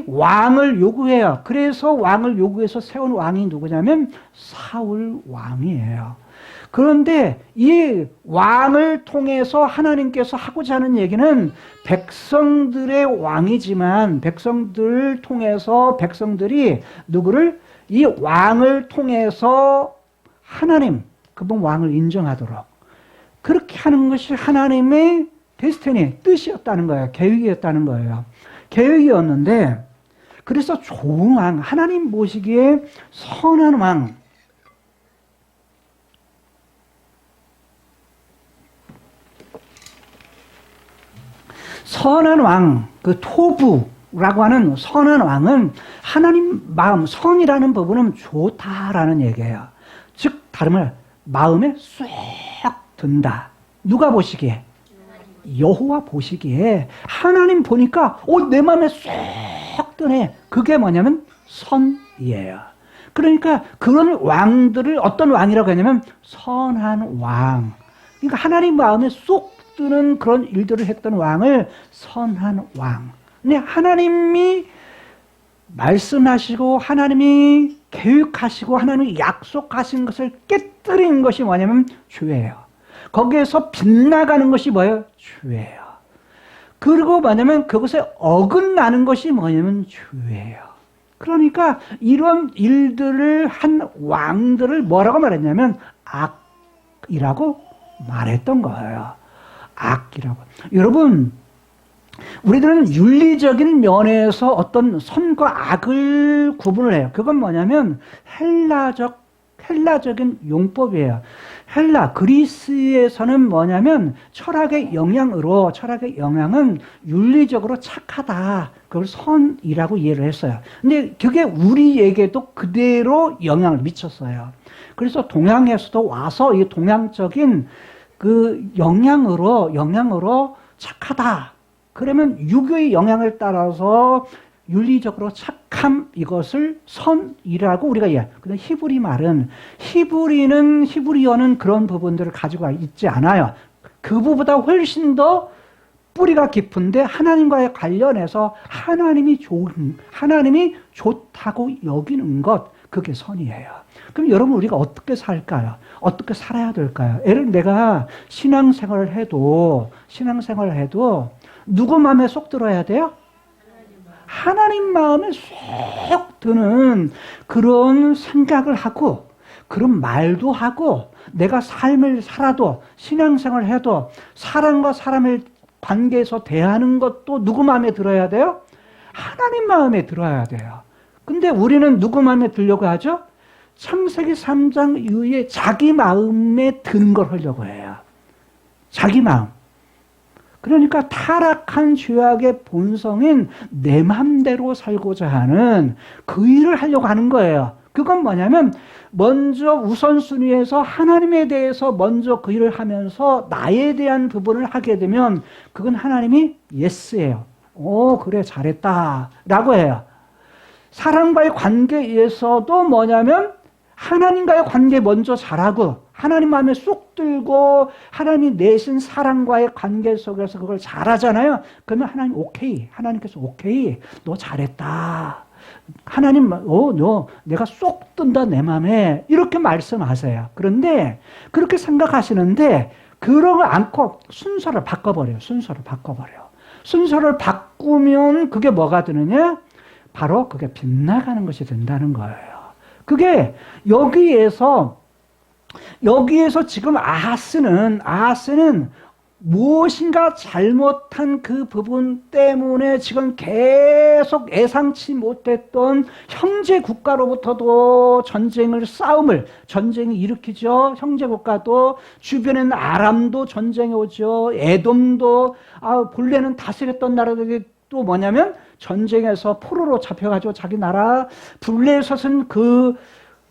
왕을 요구해요. 그래서 왕을 요구해서 세운 왕이 누구냐면 사울 왕이에요. 그런데 이 왕을 통해서 하나님께서 하고자 하는 얘기는 백성들의 왕이지만 백성들을 통해서 백성들이 누구를? 이 왕을 통해서 하나님, 그분 왕을 인정하도록 그렇게 하는 것이 하나님의 데스티니, 뜻이었다는 거예요. 계획이었다는 거예요. 계획이었는데 그래서 좋은 왕, 하나님 보시기에 선한 왕, 선한 왕, 그 토부라고 하는 선한 왕은 하나님 마음, 선이라는 부분은 좋다라는 얘기예요. 즉 다른 말 마음에 쏙 든다. 누가 보시기에? 여호와 보시기에 하나님 보니까 내 마음에 쏙 드네. 그게 뭐냐면 선이에요. 그러니까 그런 왕들을 어떤 왕이라고 하냐면 선한 왕. 그러니까 하나님 마음에 쏙 뜨는 그런 일들을 했던 왕을 선한 왕. 근데 하나님이 말씀하시고 하나님이 계획하시고 하나님이 약속하신 것을 깨뜨린 것이 뭐냐면 죄예요. 거기에서 빗나가는 것이 뭐예요? 죄예요. 그리고 뭐냐면 그것에 어긋나는 것이 뭐냐면 죄예요. 그러니까 이런 일들을 한 왕들을 뭐라고 말했냐면 악이라고 말했던 거예요. 악이라고. 여러분, 우리들은 윤리적인 면에서 어떤 선과 악을 구분을 해요. 그건 뭐냐면 헬라적인 용법이에요. 그리스에서는 뭐냐면 철학의 영향은 윤리적으로 착하다. 그걸 선이라고 이해를 했어요. 근데 그게 우리에게도 그대로 영향을 미쳤어요. 그래서 동양에서도 와서 이 동양적인 그 영향으로 착하다. 그러면 유교의 영향을 따라서 윤리적으로 착함, 이것을 선이라고 우리가 이해해요. 근데 히브리어는 그런 부분들을 가지고 있지 않아요. 그보다 훨씬 더 뿌리가 깊은데 하나님과의 관련해서 하나님이 좋다고 여기는 것, 그게 선이에요. 그럼 여러분, 우리가 어떻게 살까요? 어떻게 살아야 될까요? 내가 신앙생활을 해도 누구 마음에 쏙 들어야 돼요? 하나님 마음에 쏙 드는 그런 생각을 하고, 그런 말도 하고, 내가 삶을 살아도, 신앙생활을 해도, 사람과 사람을 관계에서 대하는 것도 누구 마음에 들어야 돼요? 하나님 마음에 들어야 돼요. 근데 우리는 누구 마음에 들려고 하죠? 창세기 3장 이후에 자기 마음에 드는 걸 하려고 해요. 자기 마음. 그러니까 타락한 죄악의 본성인 내 맘대로 살고자 하는 그 일을 하려고 하는 거예요. 그건 뭐냐면 먼저 우선순위에서 하나님에 대해서 먼저 그 일을 하면서 나에 대한 부분을 하게 되면 그건 하나님이 예스예요. 그래 잘했다 라고 해요. 사람과의 관계에서도 뭐냐면 하나님과의 관계 먼저 잘하고 하나님 마음에 쏙 들고 하나님이 내신 사랑과의 관계 속에서 그걸 잘하잖아요. 그러면 하나님께서 오케이, 너 잘했다. 하나님, 너 내가 쏙 든다 내 마음에, 이렇게 말씀하세요. 그런데 그렇게 생각하시는데 그러지 않고 순서를 바꿔버려요. 순서를 바꾸면 그게 뭐가 되느냐? 바로 그게 빗나가는 것이 된다는 거예요. 그게 여기에서 지금 아하스는 무엇인가 잘못한 그 부분 때문에 지금 계속 예상치 못했던 형제 국가로부터도 전쟁이 일으키죠. 형제 국가도 주변에는 아람도 전쟁이 오죠. 에돔도 본래는 다스렸던 나라들이 또 뭐냐면 전쟁에서 포로로 잡혀가지고 자기 나라 불레 섰은 그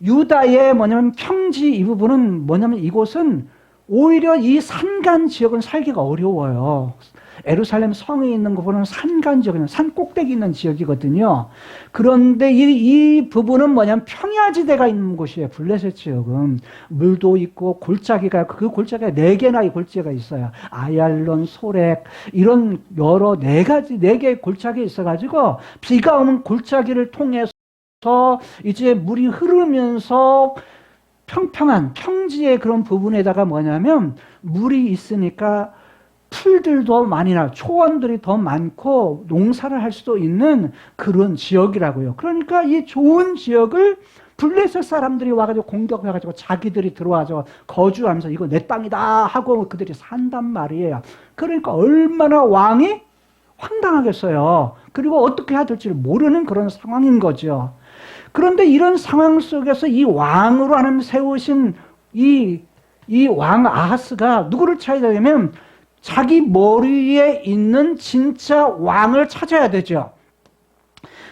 유다의 뭐냐면 평지 이 부분은 뭐냐면 이곳은 오히려 이 산간 지역은 살기가 어려워요. 예루살렘 성에 있는 부분은 산간 지역이나 산 꼭대기 있는 지역이거든요. 그런데 이 부분은 뭐냐면 평야지대가 있는 곳이에요. 블레셋 지역은 물도 있고 골짜기가 4개나 골짜기가 있어요. 아얄론, 소렉 이런 여러 4개의 골짜기가 있어가지고 비가 오면 골짜기를 통해서 이제 물이 흐르면서 평평한 평지의 그런 부분에다가 뭐냐면 물이 있으니까 풀들도 많이 나고 초원들이 더 많고 농사를 할 수도 있는 그런 지역이라고요. 그러니까 이 좋은 지역을 블레셋 사람들이 와가지고 공격해가지고 자기들이 들어와서 거주하면서 이거 내 땅이다 하고 그들이 산단 말이에요. 그러니까 얼마나 왕이 황당하겠어요. 그리고 어떻게 해야 될지 모르는 그런 상황인 거죠. 그런데 이런 상황 속에서 이 왕으로 하나님 세우신 이 왕 아하스가 누구를 찾아야 되냐면 자기 머리에 있는 진짜 왕을 찾아야 되죠.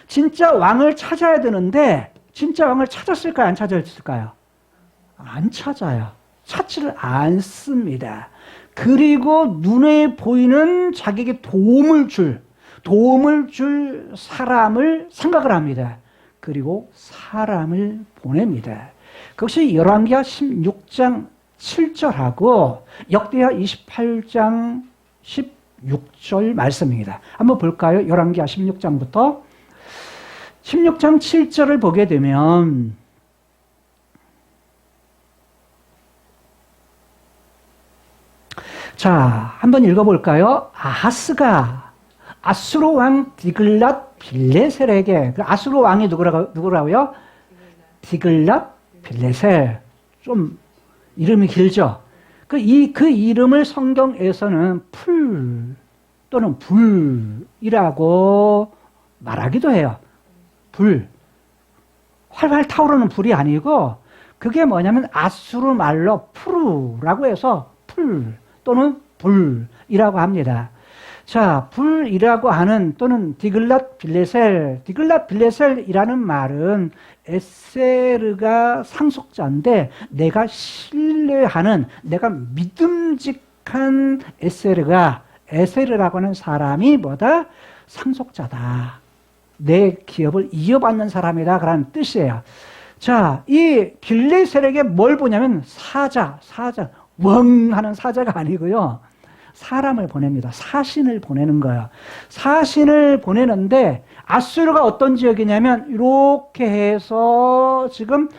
진짜 왕을 찾아야 되는데 진짜 왕을 찾았을까요? 안 찾았을까요? 안 찾아요. 찾지를 않습니다. 그리고 눈에 보이는 자기에게 도움을 줄 사람을 생각을 합니다. 그리고 사람을 보냅니다. 그것이 열왕기하 16장 7절하고 역대하 28장 16절 말씀입니다. 한번 볼까요? 열왕기하 16장부터 16장 7절을 보게 되면 자, 한번 읽어볼까요? 아하스가 아수르 왕 디글랏 빌레셀에게, 아수르 왕이 누구라고요? 디글랏 빌레셀. 좀 이름이 길죠? 그 이름을 성경에서는 풀 또는 불이라고 말하기도 해요. 불. 활활 타오르는 불이 아니고, 그게 뭐냐면 아수르 말로 푸르라고 해서 풀 또는 불이라고 합니다. 자, 불이라고 하는 또는 디글랏 빌레셀이라는 말은 에세르가 상속자인데 내가 신뢰하는, 내가 믿음직한 에세르라고 하는 사람이 뭐다? 상속자다. 내 기업을 이어받는 사람이다. 그런 뜻이에요. 자, 이 빌레셀에게 뭘 보냐면 사자, 웡 하는 사자가 아니고요. 사람을 보냅니다. 사신을 보내는 거예요. 사신을 보내는데 아수르가 어떤 지역이냐면 이렇게 해서 지금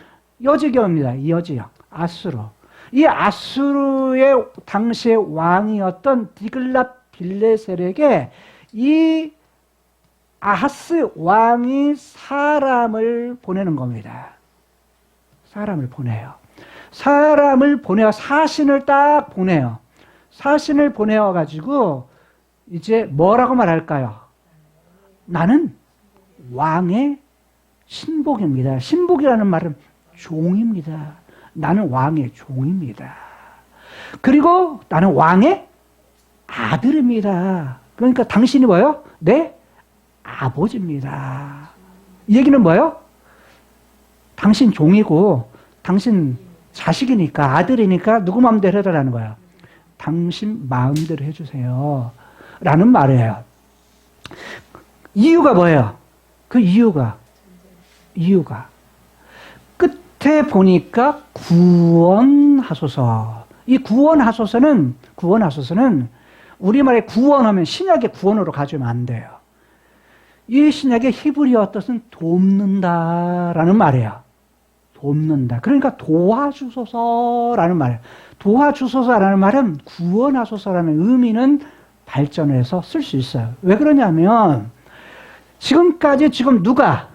여지경입니다. 이 여지경. 아수르. 이 아수르의 당시의 왕이었던 디글랏 빌레셀에게 이 아하스 왕이 사람을 보내는 겁니다. 사람을 보내요. 사신을 딱 보내요. 사신을 보내어가지고 이제 뭐라고 말할까요? 나는 왕의 신복입니다. 신복이라는 말은 종입니다. 나는 왕의 종입니다. 그리고 나는 왕의 아들입니다. 그러니까 당신이 뭐예요? 내 아버지입니다. 이 얘기는 뭐예요? 당신 종이고 당신 자식이니까, 아들이니까 누구 마음대로 해달라는 거예요. 당신 마음대로 해주세요. 라는 말이에요. 이유가 뭐예요? 그 이유가 끝에 보니까 구원하소서. 이 구원하소서는 우리말에 구원하면 신약의 구원으로 가져오면 안 돼요. 이 신약의 히브리어 뜻은 돕는다라는 말이에요. 돕는다. 그러니까 도와주소서라는 말이에요. 도와주소서라는 말은 구원하소서라는 의미는 발전해서 쓸 수 있어요. 왜 그러냐면 지금까지 누가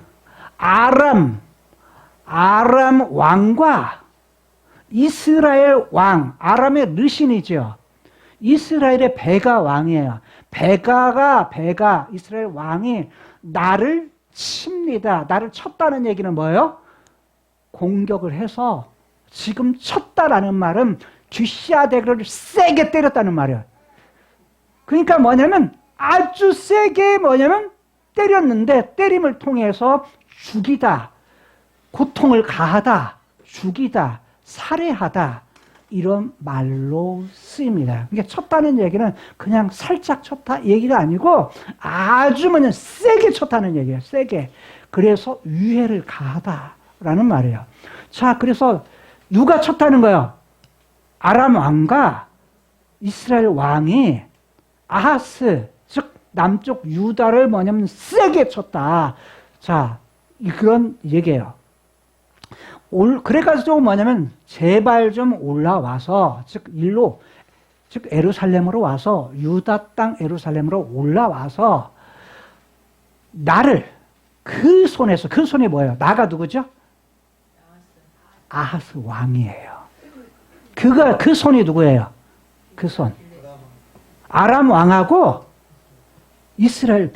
아람 왕과 이스라엘 왕, 아람의 르신이죠. 이스라엘의 베가 왕이에요. 베가 이스라엘 왕이 나를 칩니다. 나를 쳤다는 얘기는 뭐예요? 공격을 해서 지금 쳤다라는 말은 쥐씨아데그를 세게 때렸다는 말이에요. 그러니까 뭐냐면 아주 세게 때렸는데 때림을 통해서 죽이다, 고통을 가하다, 죽이다, 살해하다 이런 말로 쓰입니다. 그러니까 쳤다는 얘기는 그냥 살짝 쳤다 얘기가 아니고 아주 세게 쳤다는 얘기예요. 세게. 그래서 유해를 가하다라는 말이에요. 자, 그래서 누가 쳤다는 거예요? 아람 왕과 이스라엘 왕이 아하스, 즉 남쪽 유다를 세게 쳤다. 자, 그런 얘기예요. 그래가지고 제발 좀 올라와서, 즉 에루살렘으로 와서, 유다 땅 에루살렘으로 올라와서 나를 그 손이 뭐예요? 나가 누구죠? 아하스 왕이에요. 그 손이 누구예요? 그 손. 아람 왕하고 이스라엘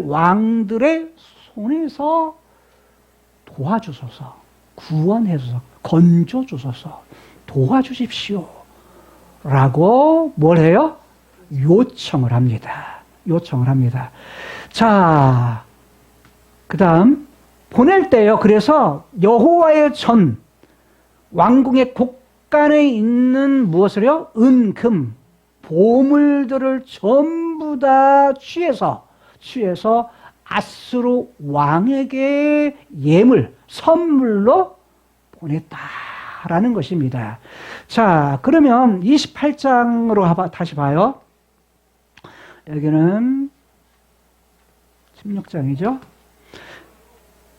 왕들의 손에서 도와주소서, 구원해주소서, 건져주소서, 도와주십시오. 라고 뭘 해요? 요청을 합니다. 자, 그 다음, 보낼 때요. 그래서 여호와의 전, 왕궁의 곳간에 있는 무엇을요? 은, 금, 보물들을 전부 다 취해서 아수르 왕에게 선물로 보냈다. 라는 것입니다. 자, 그러면 28장으로 다시 봐요. 여기는 16장이죠.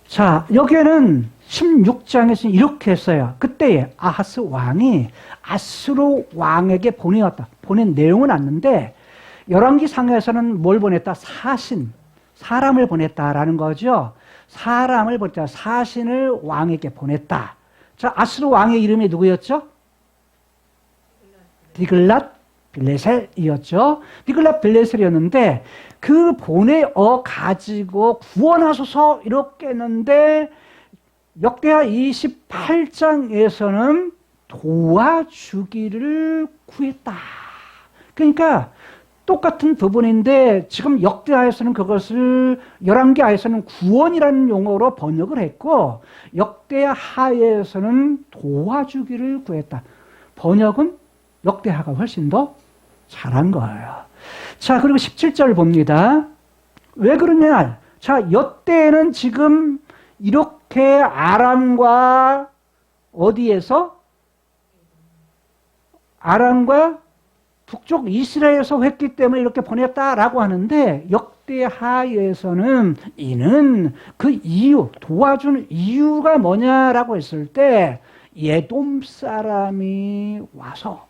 자, 여기에는 16장에서 이렇게 했어요. 그때에 아하스 왕이 아수르 왕에게 보내었다. 보낸 내용은 않는데 열왕기상에서는 뭘 보냈다? 사람을 보냈다라는 거죠. 사람을 보냈다. 사신을 왕에게 보냈다. 자, 아수르 왕의 이름이 누구였죠? 디글랏 빌레셀이었죠. 디글랏 빌레셀이었는데 그 보내어 가지고 구원하소서 이렇게 했는데 역대하 28장에서는 도와주기를 구했다. 그러니까 똑같은 부분인데 지금 역대하에서는 그것을 열왕기하에서는 구원이라는 용어로 번역을 했고 역대하에서는 도와주기를 구했다. 번역은 역대하가 훨씬 더 잘한 거예요. 자, 그리고 17절 봅니다. 왜 그러냐? 자, 이때는 지금 이렇게 아람과 어디에서? 아람과 북쪽 이스라엘에서 했기 때문에 이렇게 보냈다라고 하는데 역대하에서는 이는 그 이유, 도와주는 이유가 뭐냐라고 했을 때 에돔 사람이 와서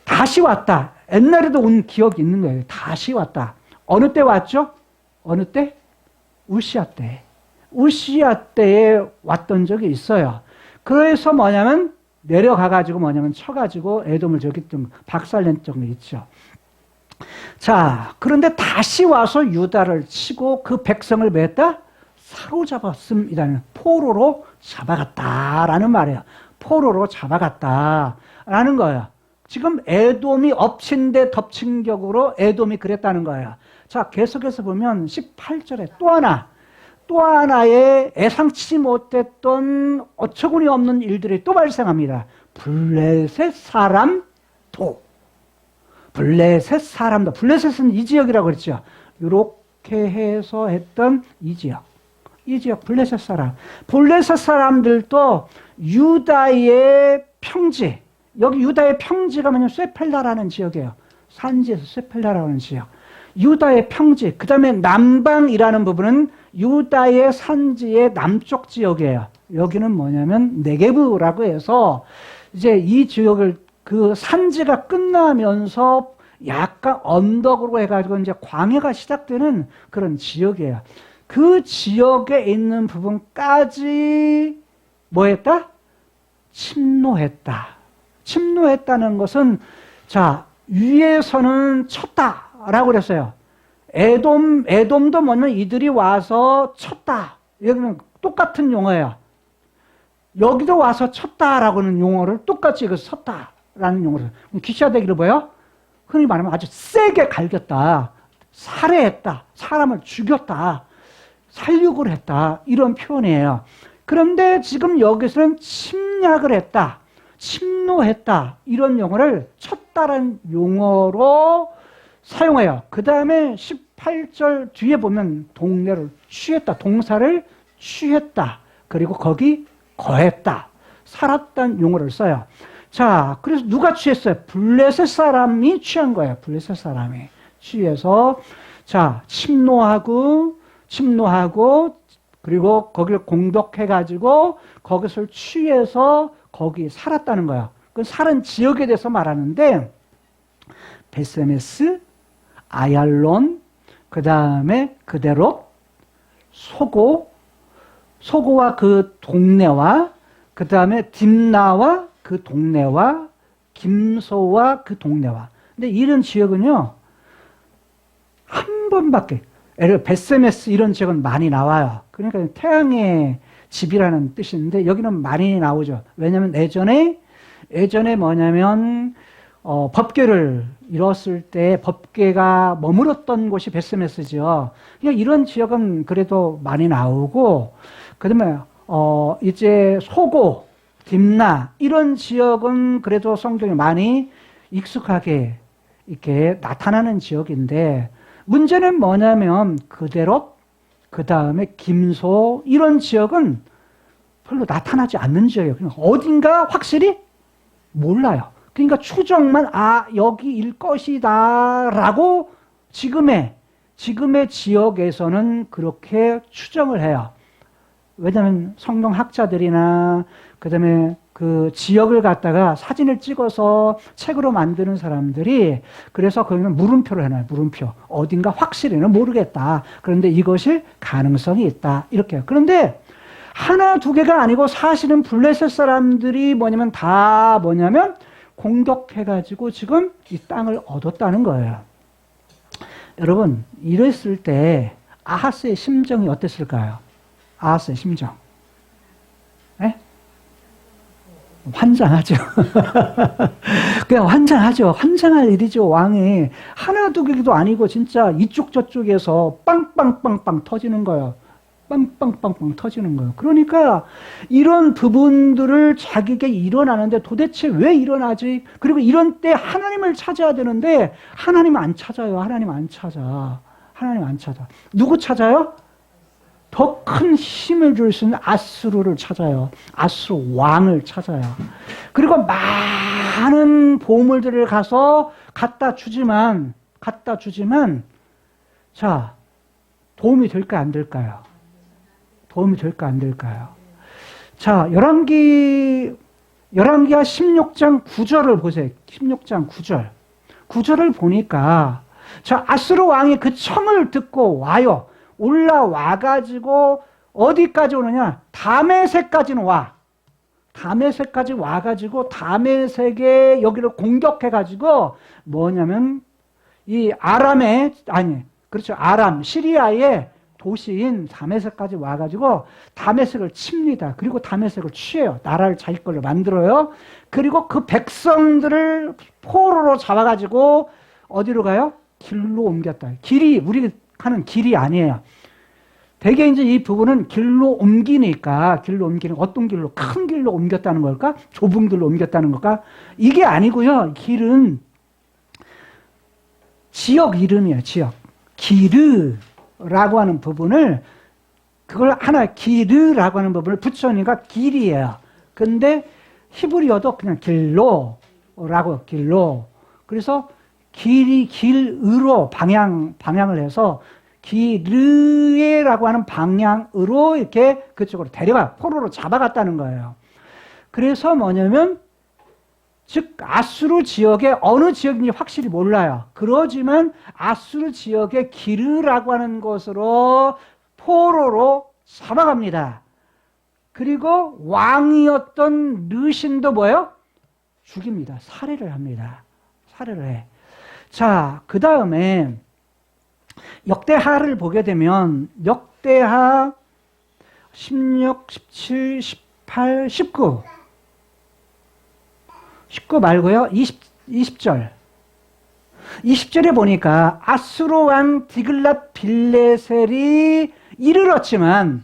다시 왔다. 옛날에도 온 기억이 있는 거예요. 다시 왔다. 어느 때 왔죠? 어느 때? 우시아 때. 우시아 때에 왔던 적이 있어요. 그래서 뭐냐면 내려가가지고 뭐냐면 쳐가지고 에돔을 저기 좀 박살낸 적이 있죠. 자, 그런데 다시 와서 유다를 치고 그 백성을 뭐 했다? 사로잡았습니다. 포로로 잡아갔다라는 말이에요. 포로로 잡아갔다라는 거예요. 지금 에돔이 엎친 데 덮친 격으로 에돔이 그랬다는 거예요. 자, 계속해서 보면 18절에 또 하나의 예상치 못했던 어처구니 없는 일들이 또 발생합니다. 블레셋 사람도. 블레셋은 이 지역이라고 그랬죠. 이렇게 해서 했던 이 지역 블레셋 사람. 블레셋 사람들도 유다의 평지, 여기 유다의 평지가 뭐냐면 쇠펠라라는 지역이에요. 산지에서 쇠펠라라는 지역. 유다의 평지, 그 다음에 남방이라는 부분은 유다의 산지의 남쪽 지역이에요. 여기는 뭐냐면 네게브라고 해서 이제 이 지역을 그 산지가 끝나면서 약간 언덕으로 해가지고 이제 광야가 시작되는 그런 지역이에요. 그 지역에 있는 부분까지 뭐 했다? 침노했다는 것은 자, 위에서는 쳤다라고 그랬어요. 에돔도 뭐냐면 이들이 와서 쳤다. 여기는 똑같은 용어예요. 여기도 와서 쳤다라고 하는 용어를 똑같이 쳤다라는 용어를. 기시아대기를 뭐예요? 흔히 말하면 아주 세게 갈겼다. 살해했다. 사람을 죽였다. 살육을 했다. 이런 표현이에요. 그런데 지금 여기서는 침략을 했다. 침노했다. 이런 용어를 쳤다라는 용어로 사용해요. 그 다음에 18절 뒤에 보면 동네를 취했다. 동사를 취했다. 그리고 거기 거했다. 살았다는 용어를 써요. 자, 그래서 누가 취했어요? 블레셋 사람이 취한 거예요. 블레셋 사람이 취해서 자, 침노하고 그리고 거기를 공격해가지고 거기서 취해서 거기 살았다는 거예요. 그 살은 지역에 대해서 말하는데 베세메스, 아얄론, 그 다음에 그대로 소고와 그 동네와 그 다음에 딥나와 그 동네와 김소와 그 동네와. 근데 이런 지역은요 한 번밖에, 예를 들어 베세메스 이런 지역은 많이 나와요. 그러니까 태양의 집이라는 뜻인데 여기는 많이 나오죠. 왜냐하면 예전에 뭐냐면 법궤를 이뤘을 때 법궤가 머물렀던 곳이 베스메스죠. 그러니까 이런 지역은 그래도 많이 나오고, 그다음에 이제 소고, 딥나 이런 지역은 그래도 성경에 많이 익숙하게 이렇게 나타나는 지역인데 문제는 뭐냐면 그대로 그 다음에 김소 이런 지역은 별로 나타나지 않는 지역이에요. 그러니까 어딘가 확실히 몰라요. 그러니까 추정만 여기일 것이다 라고 지금의 지역에서는 그렇게 추정을 해요. 왜냐하면 성경학자들이나 그다음에 그 지역을 갖다가 사진을 찍어서 책으로 만드는 사람들이 그래서 거기는 물음표를 해놔요. 물음표. 어딘가 확실히는 모르겠다. 그런데 이것이 가능성이 있다. 이렇게. 그런데 하나 두 개가 아니고 사실은 블레셋 사람들이 다 공격해가지고 지금 이 땅을 얻었다는 거예요. 여러분, 이랬을 때 아하스의 심정이 어땠을까요? 아하스의 심정. 네? 환장하죠. 그냥 환장하죠. 환장할 일이죠. 왕이 하나 두 개도 아니고 진짜 이쪽 저쪽에서 빵빵빵빵 터지는 거예요. 빵빵빵빵 터지는 거예요. 그러니까 이런 부분들을 자기에게 일어나는데 도대체 왜 일어나지? 그리고 이런 때 하나님을 찾아야 되는데 하나님 안 찾아요. 하나님 안 찾아. 하나님 안 찾아. 누구 찾아요? 더 큰 힘을 줄 수 있는 아수르를 찾아요. 아수르 왕을 찾아요. 그리고 많은 보물들을 갖다 주지만 자, 도움이 될까 안 될까요? 도움이 될까 안 될까요? 자, 열왕기하 16장 9절을 보세요. 16장 9절. 9절을 보니까 자, 아수르 왕이 그 청을 듣고 와요. 올라와가지고 어디까지 오느냐? 다메섹까지는 와. 다메섹까지 와가지고 다메섹에 여기를 공격해가지고 이 아람, 시리아의 도시인 다메섹까지 와가지고 다메섹을 칩니다. 그리고 다메섹을 취해요. 나라를 자기 걸로 만들어요. 그리고 그 백성들을 포로로 잡아가지고 어디로 가요? 길로 옮겼다. 길이 우리 하는 길이 아니에요. 대개 이제 이 부분은 길로 옮기니까 어떤 길로? 큰 길로 옮겼다는 걸까? 좁은 길로 옮겼다는 걸까? 이게 아니고요. 길은 지역 이름이에요. 지역. 기르라고 하는 부분을 그걸 하나 기르라고 하는 부분을 붙여니까 길이에요. 근데 히브리어도 그냥 길로. 그래서 길으로 방향을 해서 기르에라고 하는 방향으로 이렇게 그쪽으로 포로로 잡아갔다는 거예요. 그래서 즉 아수르 지역의 어느 지역인지 확실히 몰라요. 그러지만 아수르 지역의 기르라고 하는 곳으로 포로로 잡아갑니다. 그리고 왕이었던 르신도 죽입니다. 살해를 합니다. 살해를 해. 자, 그 다음에 역대하를 보게 되면 역대하 16, 17, 18, 19 말고요. 20절. 20절에 보니까 아수르 왕 디글랏 빌레셀이 이르렀지만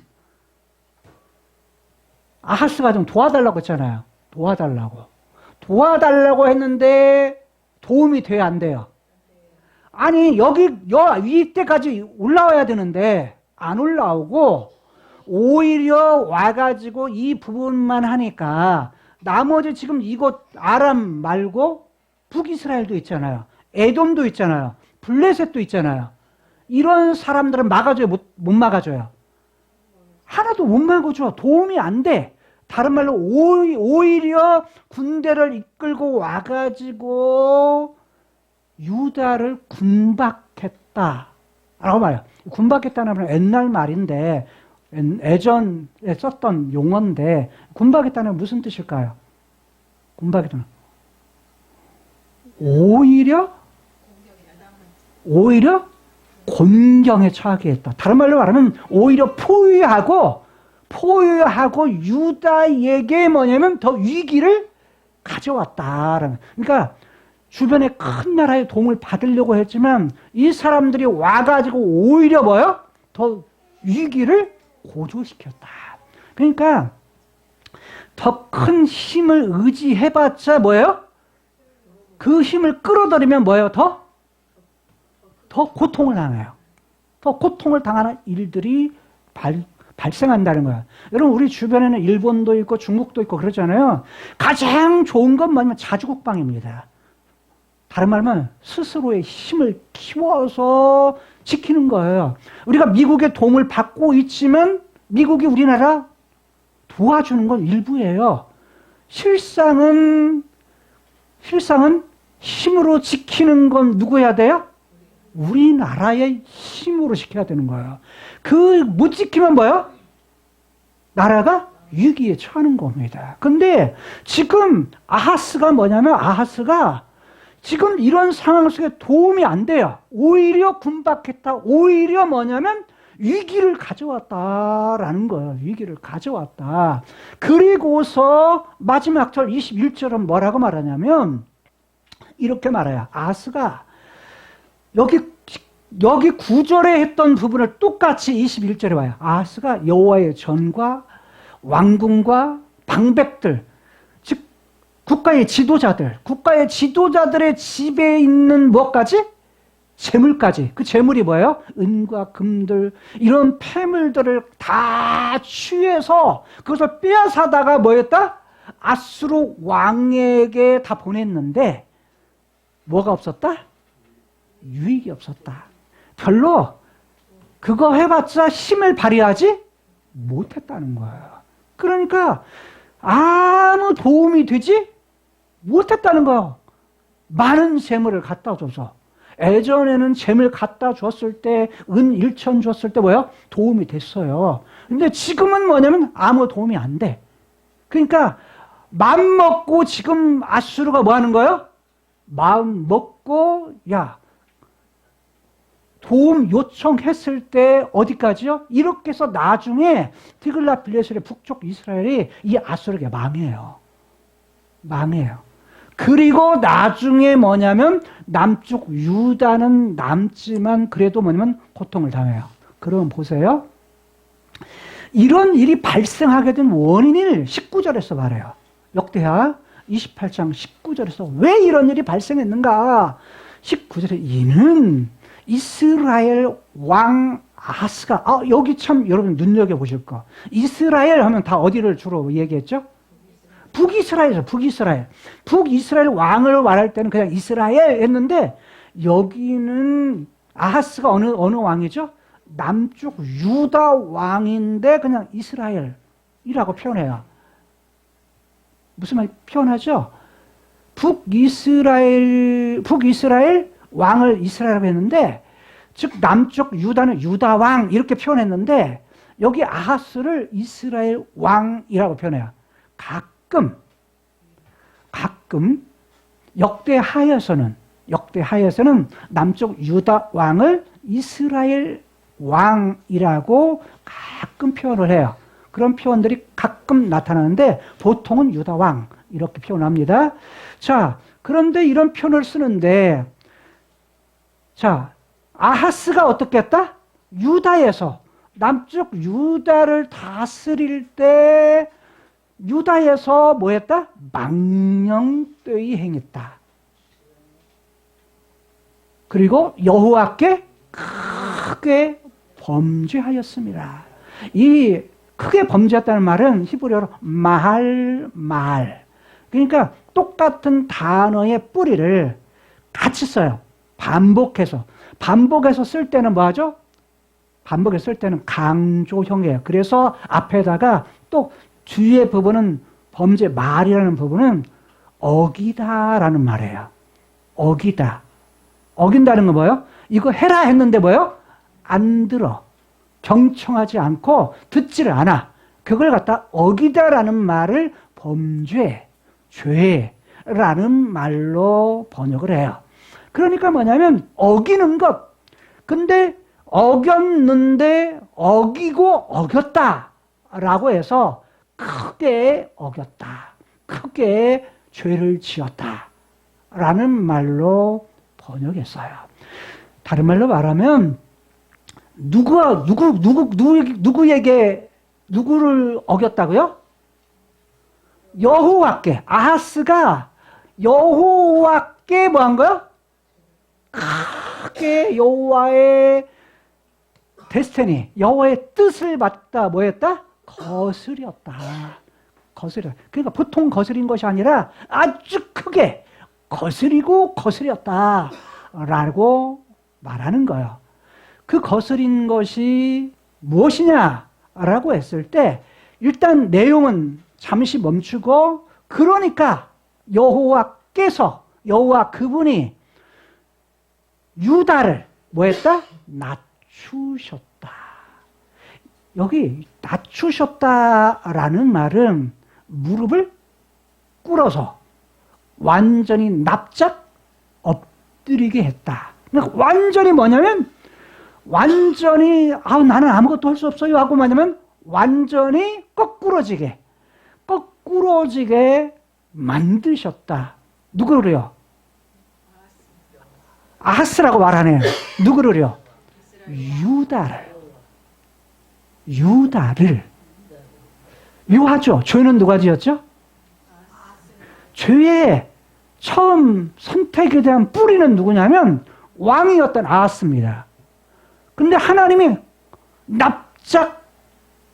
아하스가 좀 도와달라고 했잖아요. 도와달라고 했는데 도움이 돼요, 안 돼요? 아니 위때까지 올라와야 되는데 안 올라오고 오히려 와가지고 이 부분만 하니까 나머지 지금 이곳 아람 말고 북이스라엘도 있잖아요. 에돔도 있잖아요. 블레셋도 있잖아요. 이런 사람들은 막아줘요? 못 막아줘요? 하나도 못 막아줘. 도움이 안 돼. 다른 말로 오히려 군대를 이끌고 와가지고 유다를 군박했다 라고 말해요. 군박했다는 말은 옛날 말인데 예전에 썼던 용어인데 군박했다는 무슨 뜻일까요? 군박했다는 오히려 곤경에 처하게 했다. 다른 말로 말하면 오히려 포위하고 유다에게 더 위기를 가져왔다. 그러니까 주변에 큰 나라의 도움을 받으려고 했지만 이 사람들이 와가지고 오히려 더 위기를 고조시켰다. 그러니까 더 큰 힘을 의지해봤자 그 힘을 끌어들이면 더 고통을 당해요. 더 고통을 당하는 일들이 발생한다는 거야. 여러분, 우리 주변에는 일본도 있고 중국도 있고 그러잖아요. 가장 좋은 건 뭐냐면 자주국방입니다. 다른 말은 스스로의 힘을 키워서 지키는 거예요. 우리가 미국의 도움을 받고 있지만 미국이 우리나라 도와주는 건 일부예요. 실상은 힘으로 지키는 건 누구 해야 돼요? 우리나라의 힘으로 지켜야 되는 거예요. 못 지키면 뭐예요? 나라가 위기에 처하는 겁니다. 근데 지금 아하스가 뭐냐면 아하스가 지금 이런 상황 속에 도움이 안 돼요. 오히려 군박했다. 오히려 뭐냐면 위기를 가져왔다라는 거예요. 위기를 가져왔다. 그리고서 마지막 절 21절은 뭐라고 말하냐면 이렇게 말해요. 아하스가 여기 9절에 했던 부분을 똑같이 21절에 봐요. 아하스가 여호와의 전과 왕궁과 방백들, 즉 국가의 지도자들의 집에 있는 무엇까지? 재물까지. 그 재물이 뭐예요? 은과 금들, 이런 폐물들을 다 취해서 그것을 빼앗아다가 뭐였다? 아수르 왕에게 다 보냈는데 뭐가 없었다? 유익이 없었다. 별로 그거 해봤자 힘을 발휘하지 못했다는 거예요. 그러니까 아무 도움이 되지 못했다는 거예요. 많은 재물을 갖다 줘서. 예전에는 재물 갖다 줬을 때, 은 1천 줬을 때 뭐예요? 도움이 됐어요. 근데 지금은 뭐냐면 아무 도움이 안 돼. 그러니까 마음 먹고 지금 아수르가 뭐 하는 거예요? 마음 먹고, 야, 도움 요청했을 때 어디까지요? 이렇게 해서 나중에 디글랏빌레셀의 북쪽 이스라엘이 이 아수르에게 망해요. 그리고 나중에 뭐냐면 남쪽 유다는 남지만 그래도 뭐냐면 고통을 당해요. 그럼 보세요. 이런 일이 발생하게 된 원인을 19절에서 말해요. 역대하 28장 19절에서 왜 이런 일이 발생했는가? 19절에 이는 이스라엘 왕 아하스가, 여기 참 여러분 눈여겨보실 거. 이스라엘 하면 다 어디를 주로 얘기했죠? 북이스라엘이죠. 북이스라엘 왕을 말할 때는 그냥 이스라엘 했는데 여기는 아하스가 어느 왕이죠? 남쪽 유다 왕인데 그냥 이스라엘이라고 표현해요. 무슨 말 표현하죠? 북이스라엘 왕을 이스라엘이라고 했는데 즉 남쪽 유다는 유다 왕 이렇게 표현했는데 여기 아하스를 이스라엘 왕이라고 표현해요. 가끔 역대하에서는 남쪽 유다 왕을 이스라엘 왕이라고 가끔 표현을 해요. 그런 표현들이 가끔 나타나는데 보통은 유다 왕 이렇게 표현합니다. 자, 그런데 이런 표현을 쓰는데 자, 아하스가 어떻게 했다? 유다에서 남쪽 유다를 다스릴 때 유다에서 뭐 했다? 망령되이 행했다. 그리고 여호와께 크게 범죄하였습니다. 이 크게 범죄했다는 말은 히브리어로 말. 그러니까 똑같은 단어의 뿌리를 같이 써요. 반복해서 쓸 때는 뭐 하죠? 반복해서 쓸 때는 강조형이에요. 그래서 앞에다가 또 뒤에 부분은 범죄 말이라는 부분은 어기다라는 말이에요. 어긴다는 건 뭐예요? 이거 해라 했는데 뭐예요? 안 들어. 경청하지 않고 듣지를 않아. 그걸 갖다 어기다라는 말을 범죄, 죄라는 말로 번역을 해요. 그러니까 뭐냐면 어기는 것. 근데 어겼는데 어기고 어겼다라고 해서 크게 어겼다. 크게 죄를 지었다. 라는 말로 번역했어요. 다른 말로 말하면 누구를 어겼다고요? 여호와께. 아하스가 여호와께 뭐 한 거야? 크게 여호와의 데스티니, 여호와의 뜻을 받다 뭐였다? 거스렸다. 거스려. 그러니까 보통 거스린 것이 아니라 아주 크게 거스리고 거스렸다 라고 말하는 거예요. 그 거스린 것이 무엇이냐라고 했을 때 일단 내용은 잠시 멈추고, 그러니까 여호와께서, 여호와 그분이 유다를 뭐했다? 낮추셨다. 여기 낮추셨다라는 말은 무릎을 꿇어서 완전히 납작 엎드리게 했다. 그러니까 완전히 뭐냐면 완전히 나는 아무것도 할 수 없어요 하고 뭐냐면 완전히 거꾸러지게 만드셨다. 누구를요? 아하스라고 말하네요. 누구를요? 유다를. 묘하죠? 죄는 누가 지었죠? 죄의 처음 선택에 대한 뿌리는 누구냐면 왕이었던 아하스입니다. 근데 하나님이 납작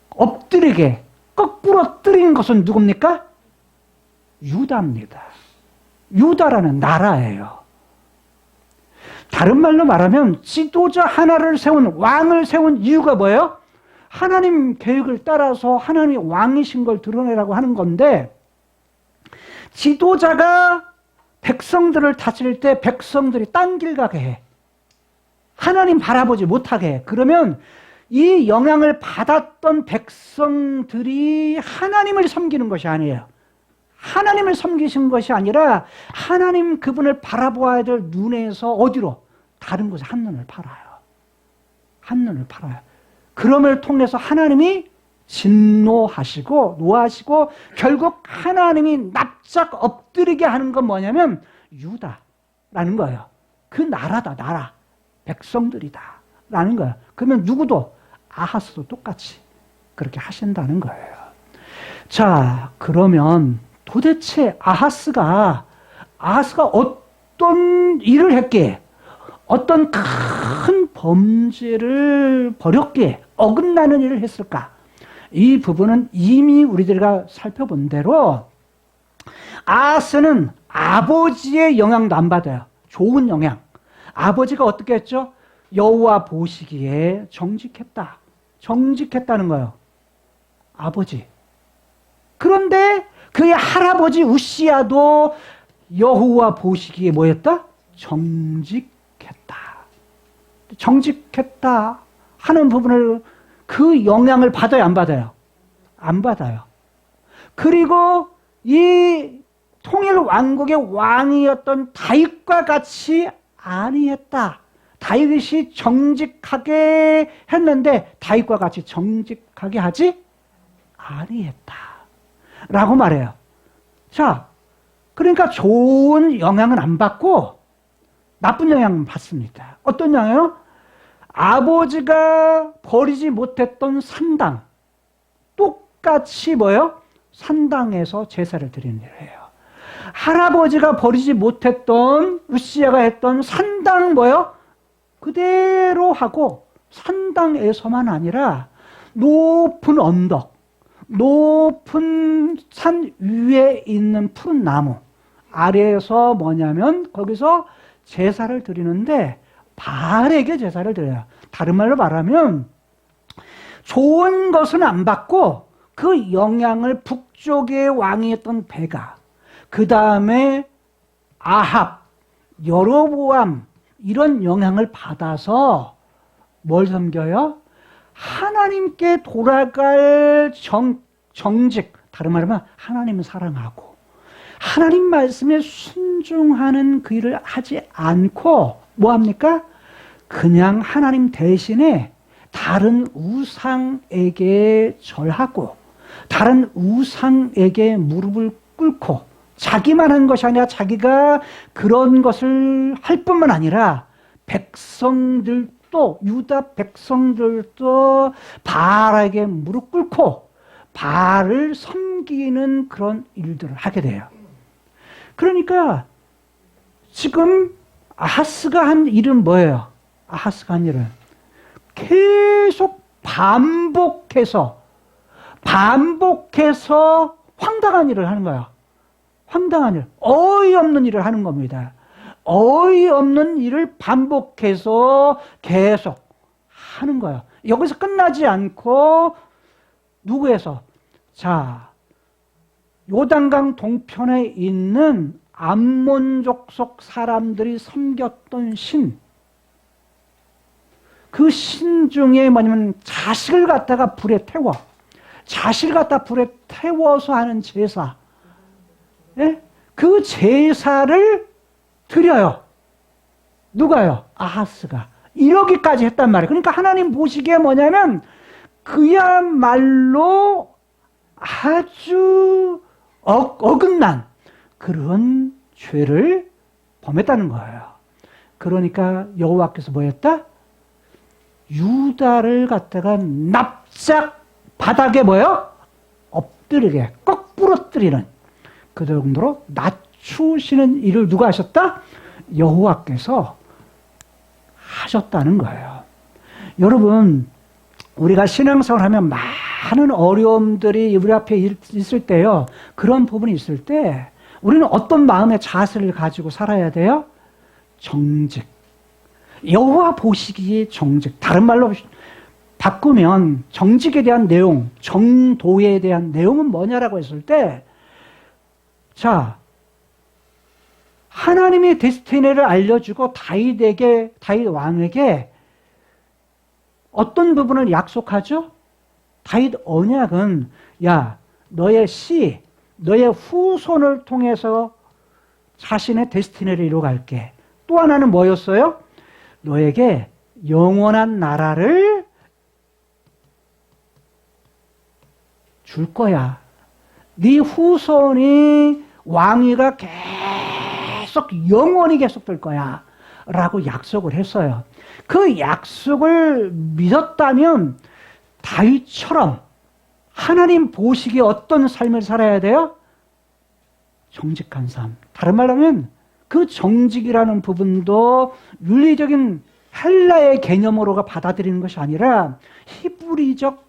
엎드리게 거꾸로 뜨린 것은 누굽니까? 유다입니다. 유다라는 나라예요. 다른 말로 말하면 지도자 하나를 세운, 왕을 세운 이유가 뭐예요? 하나님 계획을 따라서 하나님이 왕이신 걸 드러내라고 하는 건데, 지도자가 백성들을 다스릴 때 백성들이 딴 길 가게 해. 하나님 바라보지 못하게 해. 그러면 이 영향을 받았던 백성들이 하나님을 섬기는 것이 아니에요. 하나님을 섬기신 것이 아니라 하나님 그분을 바라보아야 될 눈에서 어디로? 다른 곳에 한눈을 팔아요. 한눈을 팔아요. 그럼을 통해서 하나님이 진노하시고 노하시고 결국 하나님이 납작 엎드리게 하는 건 뭐냐면 유다라는 거예요. 그 나라다, 나라. 백성들이다 라는 거예요. 그러면 누구도, 아하스도 똑같이 그렇게 하신다는 거예요. 자, 그러면 도대체 아하스가 어떤 일을 했기에, 어떤 큰 범죄를 벌였기에, 어긋나는 일을 했을까? 이 부분은 이미 우리들과 살펴본 대로 아하스는 아버지의 영향도 안 받아요. 좋은 영향. 아버지가 어떻게 했죠? 여호와 보시기에 정직했다. 정직했다는 거예요. 아버지. 그런데 그의 할아버지 우시야도 여호와 보시기에 뭐였다? 정직했다. 정직했다 하는 부분을, 그 영향을 받아요, 안 받아요? 안 받아요. 그리고 이 통일 왕국의 왕이었던 다윗과 같이 아니했다. 다윗이 정직하게 했는데 다윗과 같이 정직하게 하지 아니했다 라고 말해요. 자, 그러니까 좋은 영향은 안 받고 나쁜 영향은 받습니다. 어떤 영향이요? 아버지가 버리지 못했던 산당, 똑같이 뭐예요? 산당에서 제사를 드리는 일을 해요. 할아버지가 버리지 못했던, 우시야가 했던 산당 뭐예요? 그대로 하고, 산당에서만 아니라 높은 언덕, 높은 산 위에 있는 푸른 나무 아래에서 뭐냐면 거기서 제사를 드리는데 바알에게 제사를 드려요. 다른 말로 말하면 좋은 것은 안 받고 그 영향을 북쪽의 왕이었던 베가, 그 다음에 아합, 여로보암 이런 영향을 받아서 뭘 섬겨요? 하나님께 돌아갈 정직, 다른 말하면 하나님을 사랑하고 하나님 말씀에 순종하는 그 일을 하지 않고 뭐합니까? 그냥 하나님 대신에 다른 우상에게 절하고 다른 우상에게 무릎을 꿇고 자기만 한 것이 아니라 자기가 그런 것을 할 뿐만 아니라 백성들도, 유다 백성들도 바알에게 무릎 꿇고 바알을 섬기는 그런 일들을 하게 돼요. 그러니까 지금 아하스가 한 일은 뭐예요? 아하스가 한 일은 계속 반복해서 황당한 일을 하는 거예요. 황당한 일, 어이없는 일을 하는 겁니다. 어이없는 일을 반복해서 계속 하는 거예요. 여기서 끝나지 않고 누구에서? 자, 요단강 동편에 있는 암몬족 속 사람들이 섬겼던 신, 그 신 중에 뭐냐면 자식을 갖다가 불에 태워, 자식을 갖다 불에 태워서 하는 제사, 예? 그 제사를 드려요. 누가요? 아하스가. 이러기까지 했단 말이에요. 그러니까 하나님 보시기에 뭐냐면 그야말로 아주 어긋난 그런 죄를 범했다는 거예요. 그러니까 여호와께서 뭐 했다? 유다를 갖다가 납작 바닥에 뭐요? 엎드리게 꼭 부러뜨리는 그 정도로 낮추시는 일을 누가 하셨다? 여호와께서 하셨다는 거예요. 여러분, 우리가 신앙생활 하면 많은 어려움들이 우리 앞에 있을 때요. 그런 부분이 있을 때 우리는 어떤 마음의 자세를 가지고 살아야 돼요? 정직. 여호와 보시기에 정직. 다른 말로 바꾸면 정직에 대한 내용, 정도에 대한 내용은 뭐냐라고 했을 때, 자, 하나님의 데스티니를 알려주고 다윗 왕에게 어떤 부분을 약속하죠? 다윗 언약은, 야, 너의 후손을 통해서 자신의 데스티니를 이루어갈게. 또 하나는 뭐였어요? 너에게 영원한 나라를 줄 거야. 네 후손이 왕위가 계속 영원히 계속될 거야 라고 약속을 했어요. 그 약속을 믿었다면 다윗처럼 하나님 보시기에 어떤 삶을 살아야 돼요? 정직한 삶. 다른 말로 하면 그 정직이라는 부분도 윤리적인 헬라의 개념으로가 받아들이는 것이 아니라 히브리적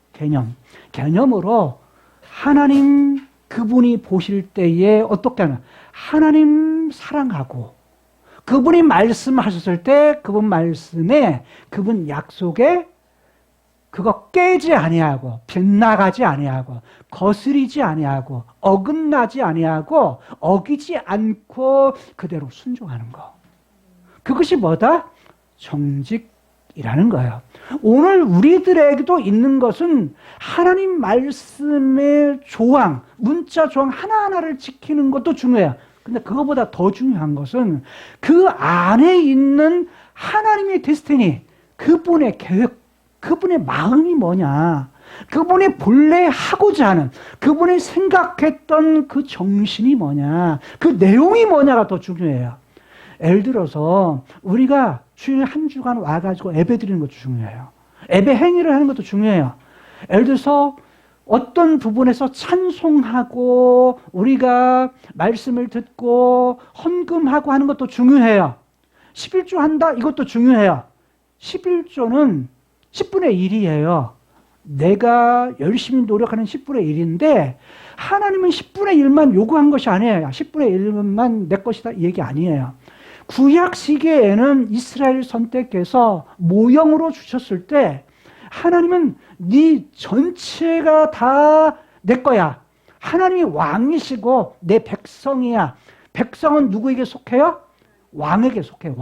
개념으로 하나님 그분이 보실 때에 어떻게 하나? 하나님 사랑하고 그분이 말씀하셨을 때 그분 말씀에 그분 약속에 그거 깨지 아니하고 빗나가지 아니하고 거스리지 아니하고 어긋나지 아니하고 어기지 않고 그대로 순종하는 거. 그것이 뭐다? 정직이라는 거예요. 오늘 우리들에게도 있는 것은 하나님 말씀의 조항, 문자 조항 하나하나를 지키는 것도 중요해요. 근데 그거보다 더 중요한 것은 그 안에 있는 하나님의 데스티니, 그분의 계획, 그분의 마음이 뭐냐, 그분이 본래 하고자 하는, 그분이 생각했던 그 정신이 뭐냐, 그 내용이 뭐냐가 더 중요해요. 예를 들어서 우리가 주일 한 주간 와가지고 예배 드리는 것도 중요해요. 예배 행위를 하는 것도 중요해요. 예를 들어서 어떤 부분에서 찬송하고 우리가 말씀을 듣고 헌금하고 하는 것도 중요해요. 11조 한다? 이것도 중요해요. 11조는 10분의 1이에요. 내가 열심히 노력하는 10분의 1인데 하나님은 10분의 1만 요구한 것이 아니에요. 10분의 1만 내 것이다 이 얘기 아니에요. 구약 시기에는 이스라엘 선택해서 모형으로 주셨을 때 하나님은 네 전체가 다 내 거야. 하나님이 왕이시고 내 백성이야. 백성은 누구에게 속해요? 왕에게 속해.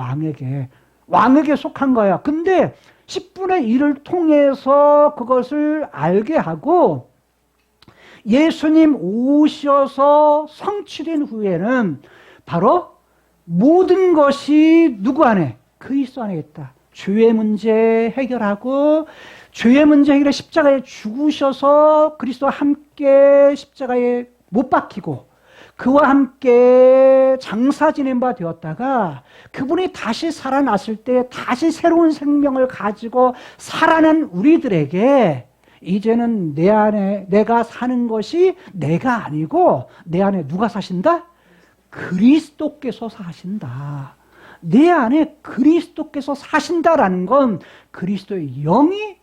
왕에게 속한 거야. 근데 10분의 1을 통해서 그것을 알게 하고 예수님 오셔서 성취된 후에는 바로 모든 것이 누구 안에? 그리스도 안에 있다. 죄의 문제 해결하고 죄의 문제 해결해 십자가에 죽으셔서 그리스도와 함께 십자가에 못 박히고 그와 함께 장사 지낸 바 되었다가 그분이 다시 살아났을 때 다시 새로운 생명을 가지고 살아난 우리들에게 이제는 내 안에 내가 사는 것이 내가 아니고 내 안에 누가 사신다? 그리스도께서 사신다 내 안에 그리스도께서 사신다라는 건 그리스도의 영이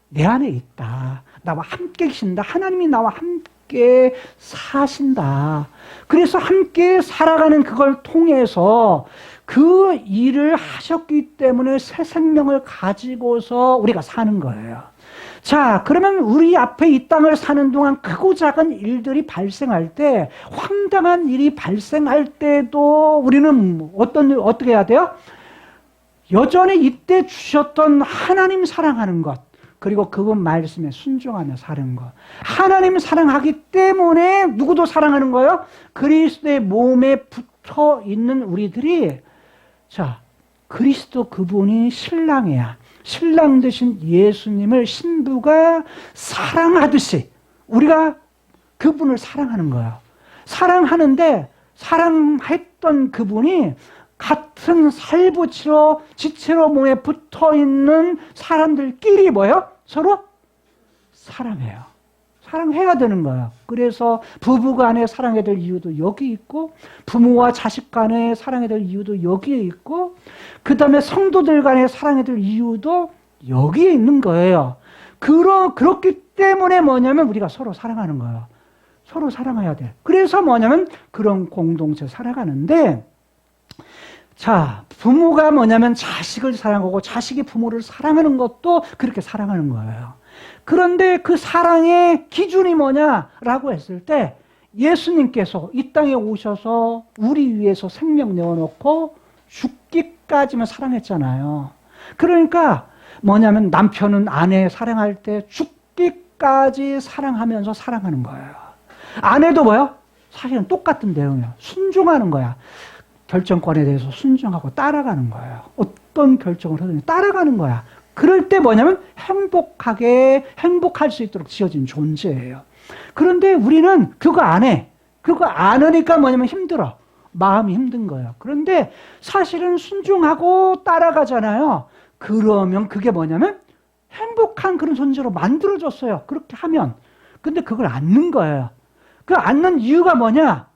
내 안에 있다. 나와 함께 계신다. 하나님이 나와 함께 사신다. 그래서 함께 살아가는 그걸 통해서 그 일을 하셨기 때문에 새 생명을 가지고서 우리가 사는 거예요. 자, 그러면 우리 앞에 이 땅을 사는 동안 크고 작은 일들이 발생할 때, 황당한 일이 발생할 때도 우리는 어떻게 해야 돼요? 여전히 이때 주셨던 하나님 사랑하는 것, 그리고 그분 말씀에 순종하며 사는 것. 하나님 사랑하기 때문에 누구도 사랑하는 거예요? 그리스도의 몸에 붙어 있는 우리들이, 자, 그리스도 그분이 신랑이야. 신랑 되신 예수님을 신부가 사랑하듯이 우리가 그분을 사랑하는 거예요. 사랑하는데 사랑했던 그분이 같은 살부치로 지체로 몸에 붙어있는 사람들끼리 뭐예요? 서로 사랑해요. 사랑해야 되는 거예요. 그래서 부부 간에 사랑해야 될 이유도 여기 있고, 부모와 자식 간에 사랑해야 될 이유도 여기에 있고, 그 다음에 성도들 간에 사랑해야 될 이유도 여기에 있는 거예요. 그렇기 때문에 뭐냐면 우리가 서로 사랑하는 거예요. 서로 사랑해야 돼. 그래서 뭐냐면 그런 공동체 살아가는데, 자, 부모가 뭐냐면 자식을 사랑하고 자식이 부모를 사랑하는 것도 그렇게 사랑하는 거예요. 그런데 그 사랑의 기준이 뭐냐라고 했을 때 예수님께서 이 땅에 오셔서 우리 위해서 생명 내어놓고 죽기까지만 사랑했잖아요. 그러니까 뭐냐면 남편은 아내 사랑할 때 죽기까지 사랑하면서 사랑하는 거예요. 아내도 뭐요? 사실은 똑같은 내용이에요. 순종하는 거야. 결정권에 대해서 순종하고 따라가는 거예요. 어떤 결정을 하든지 따라가는 거야. 그럴 때 뭐냐면 행복할 수 있도록 지어진 존재예요. 그런데 우리는 그거 안 해. 그거 안 하니까 뭐냐면 힘들어. 마음이 힘든 거예요. 그런데 사실은 순종하고 따라가잖아요. 그러면 그게 뭐냐면 행복한 그런 존재로 만들어졌어요. 그렇게 하면. 근데 그걸 않는 거예요. 그 않는 이유가 뭐냐?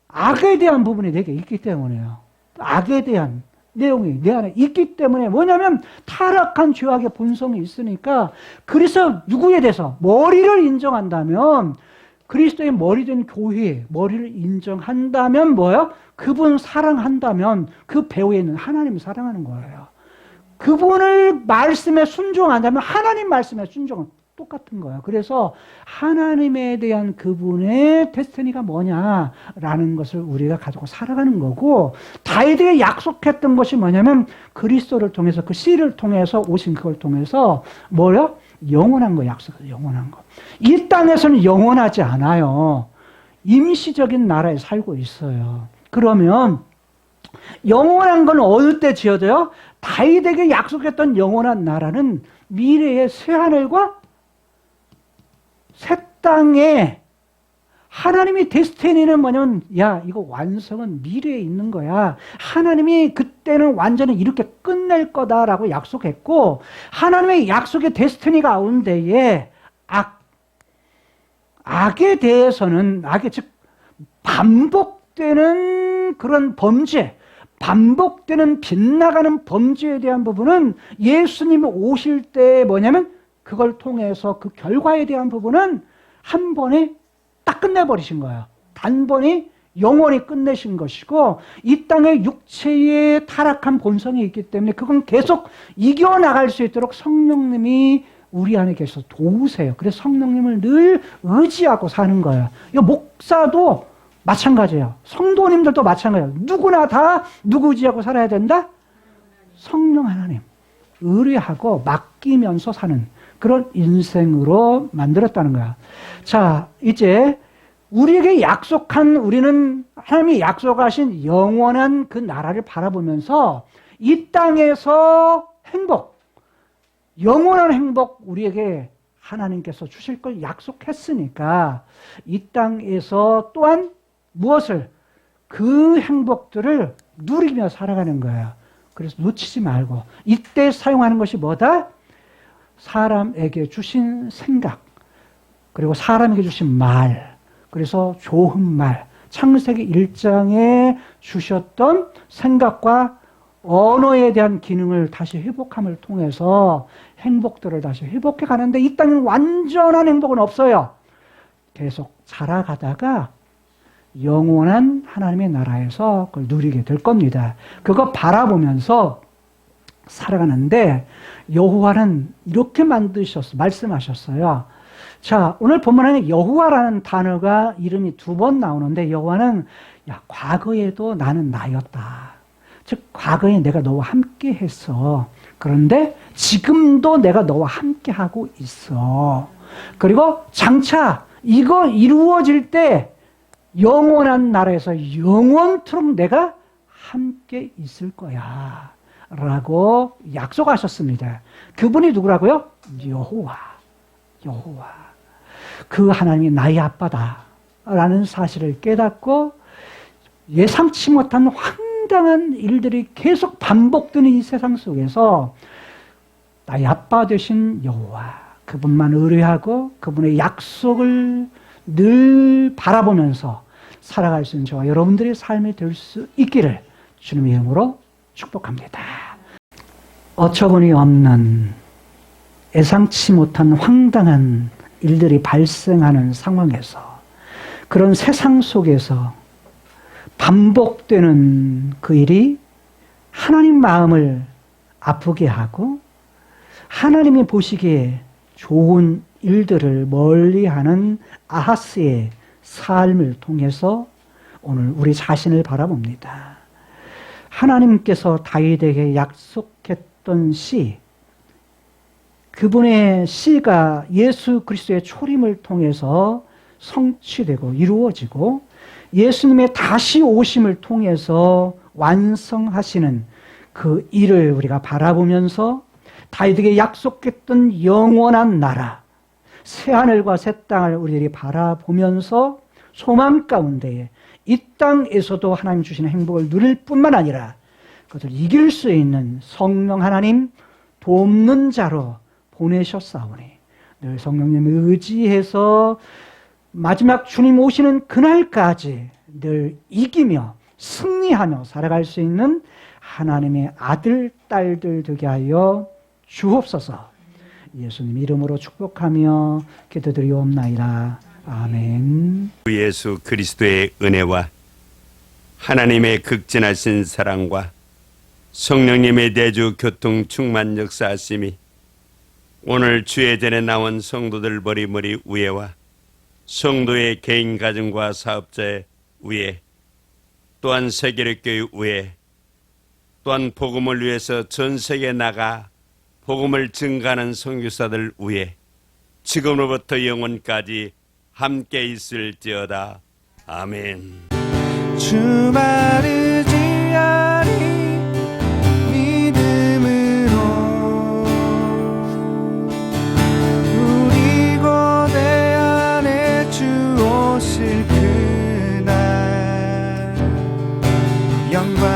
악에 대한 부분이 내게 있기 때문에요. 악에 대한 내용이 내 안에 있기 때문에 뭐냐면 타락한 죄악의 본성이 있으니까 그래서 누구에 대해서 머리를 인정한다면 그리스도의 머리된 교회 머리를 인정한다면 뭐예요? 그분 사랑한다면 그 배후에 있는 하나님을 사랑하는 거예요. 그분을 말씀에 순종한다면 하나님 말씀에 순종은 똑같은 거예요. 그래서 하나님에 대한 그분의 데스티니가 뭐냐라는 것을 우리가 가지고 살아가는 거고 다윗에게 약속했던 것이 뭐냐면 그리스도를 통해서 그 씨를 통해서 오신 그걸 통해서 뭐요? 영원한 거 약속해서 영원한 거. 이 땅에서는 영원하지 않아요. 임시적인 나라에 살고 있어요. 그러면 영원한 건 어느 때 지어져요? 다윗에게 약속했던 영원한 나라는 미래의 새하늘과 새 땅에 하나님이 데스티니는 뭐냐면 야 이거 완성은 미래에 있는 거야. 하나님이 그때는 완전히 이렇게 끝낼 거다라고 약속했고 하나님의 약속의 데스티니 가운데에 악에 대해서는 악의 즉 반복되는 그런 범죄 반복되는 빗나가는 범죄에 대한 부분은 예수님이 오실 때 뭐냐면 그걸 통해서 그 결과에 대한 부분은 한 번에 딱 끝내버리신 거예요. 단번에 영원히 끝내신 것이고 이 땅에 육체의 타락한 본성이 있기 때문에 그건 계속 이겨나갈 수 있도록 성령님이 우리 안에 계셔서 도우세요. 그래서 성령님을 늘 의지하고 사는 거예요. 이 목사도 마찬가지예요. 성도님들도 마찬가지예요. 누구나 다 누구 의지하고 살아야 된다? 성령 하나님. 의뢰하고 맡기면서 사는 그런 인생으로 만들었다는 거야. 자, 이제 우리에게 약속한 우리는 하나님이 약속하신 영원한 그 나라를 바라보면서 이 땅에서 행복, 영원한 행복 우리에게 하나님께서 주실 걸 약속했으니까 이 땅에서 또한 무엇을? 그 행복들을 누리며 살아가는 거예요. 그래서 놓치지 말고 이때 사용하는 것이 뭐다? 사람에게 주신 생각 그리고 사람에게 주신 말 그래서 좋은 말 창세기 1장에 주셨던 생각과 언어에 대한 기능을 다시 회복함을 통해서 행복들을 다시 회복해 가는데, 이 땅에는 완전한 행복은 없어요. 계속 자라가다가 영원한 하나님의 나라에서 그걸 누리게 될 겁니다. 그거 바라보면서 살아가는데, 여호와는 이렇게 말씀하셨어요. 자, 오늘 본문에 여호와라는 단어가 이름이 2번 나오는데, 여호와는 과거에도 나는 나였다. 즉 과거에 내가 너와 함께 했어. 그런데 지금도 내가 너와 함께 하고 있어. 그리고 장차 이거 이루어질 때 영원한 나라에서 영원토록 내가 함께 있을 거야 라고 약속하셨습니다. 그분이 누구라고요? 여호와. 그 하나님이 나의 아빠다 라는 사실을 깨닫고, 예상치 못한 황당한 일들이 계속 반복되는 이 세상 속에서 나의 아빠 되신 여호와, 그분만 의뢰하고 그분의 약속을 늘 바라보면서 살아갈 수 있는 저와 여러분들의 삶이 될 수 있기를 주님의 이름으로 축복합니다. 어처구니 없는 예상치 못한 황당한 일들이 발생하는 상황에서, 그런 세상 속에서 반복되는 그 일이 하나님 마음을 아프게 하고 하나님이 보시기에 좋은 일들을 멀리하는 아하스의 삶을 통해서 오늘 우리 자신을 바라봅니다. 하나님께서 다윗에게 약속했던 시, 그분의 시가 예수 그리스도의 초림을 통해서 성취되고 이루어지고, 예수님의 다시 오심을 통해서 완성하시는 그 일을 우리가 바라보면서 다윗에게 약속했던 영원한 나라, 새하늘과 새 땅을 우리들이 바라보면서 소망 가운데에 이 땅에서도 하나님 주시는 행복을 누릴 뿐만 아니라 그것을 이길 수 있는 성령 하나님 돕는 자로 보내셨사오니, 늘 성령님을 의지해서 마지막 주님 오시는 그날까지 늘 이기며 승리하며 살아갈 수 있는 하나님의 아들, 딸들 되게 하여 주옵소서. 예수님 이름으로 축복하며 기도드리옵나이다. 아멘. 예수 그리스도의 은혜와 하나님의 극진하신 사랑과 성령님의 내주 교통 충만 역사하심이 오늘 주의 전에 나온 성도들 머리머리 위에와 성도의 개인 가정과 사업자의 위에, 또한 세계력교회 위에, 또한 복음을 위해서 전 세계에 나가 복음을 증가하는 선교사들 위에 지금으로부터 영원까지 함께 있을지어다. 아멘. 주만 의지하리 믿음으로 우리 고대 안에 주 오실 그날 영광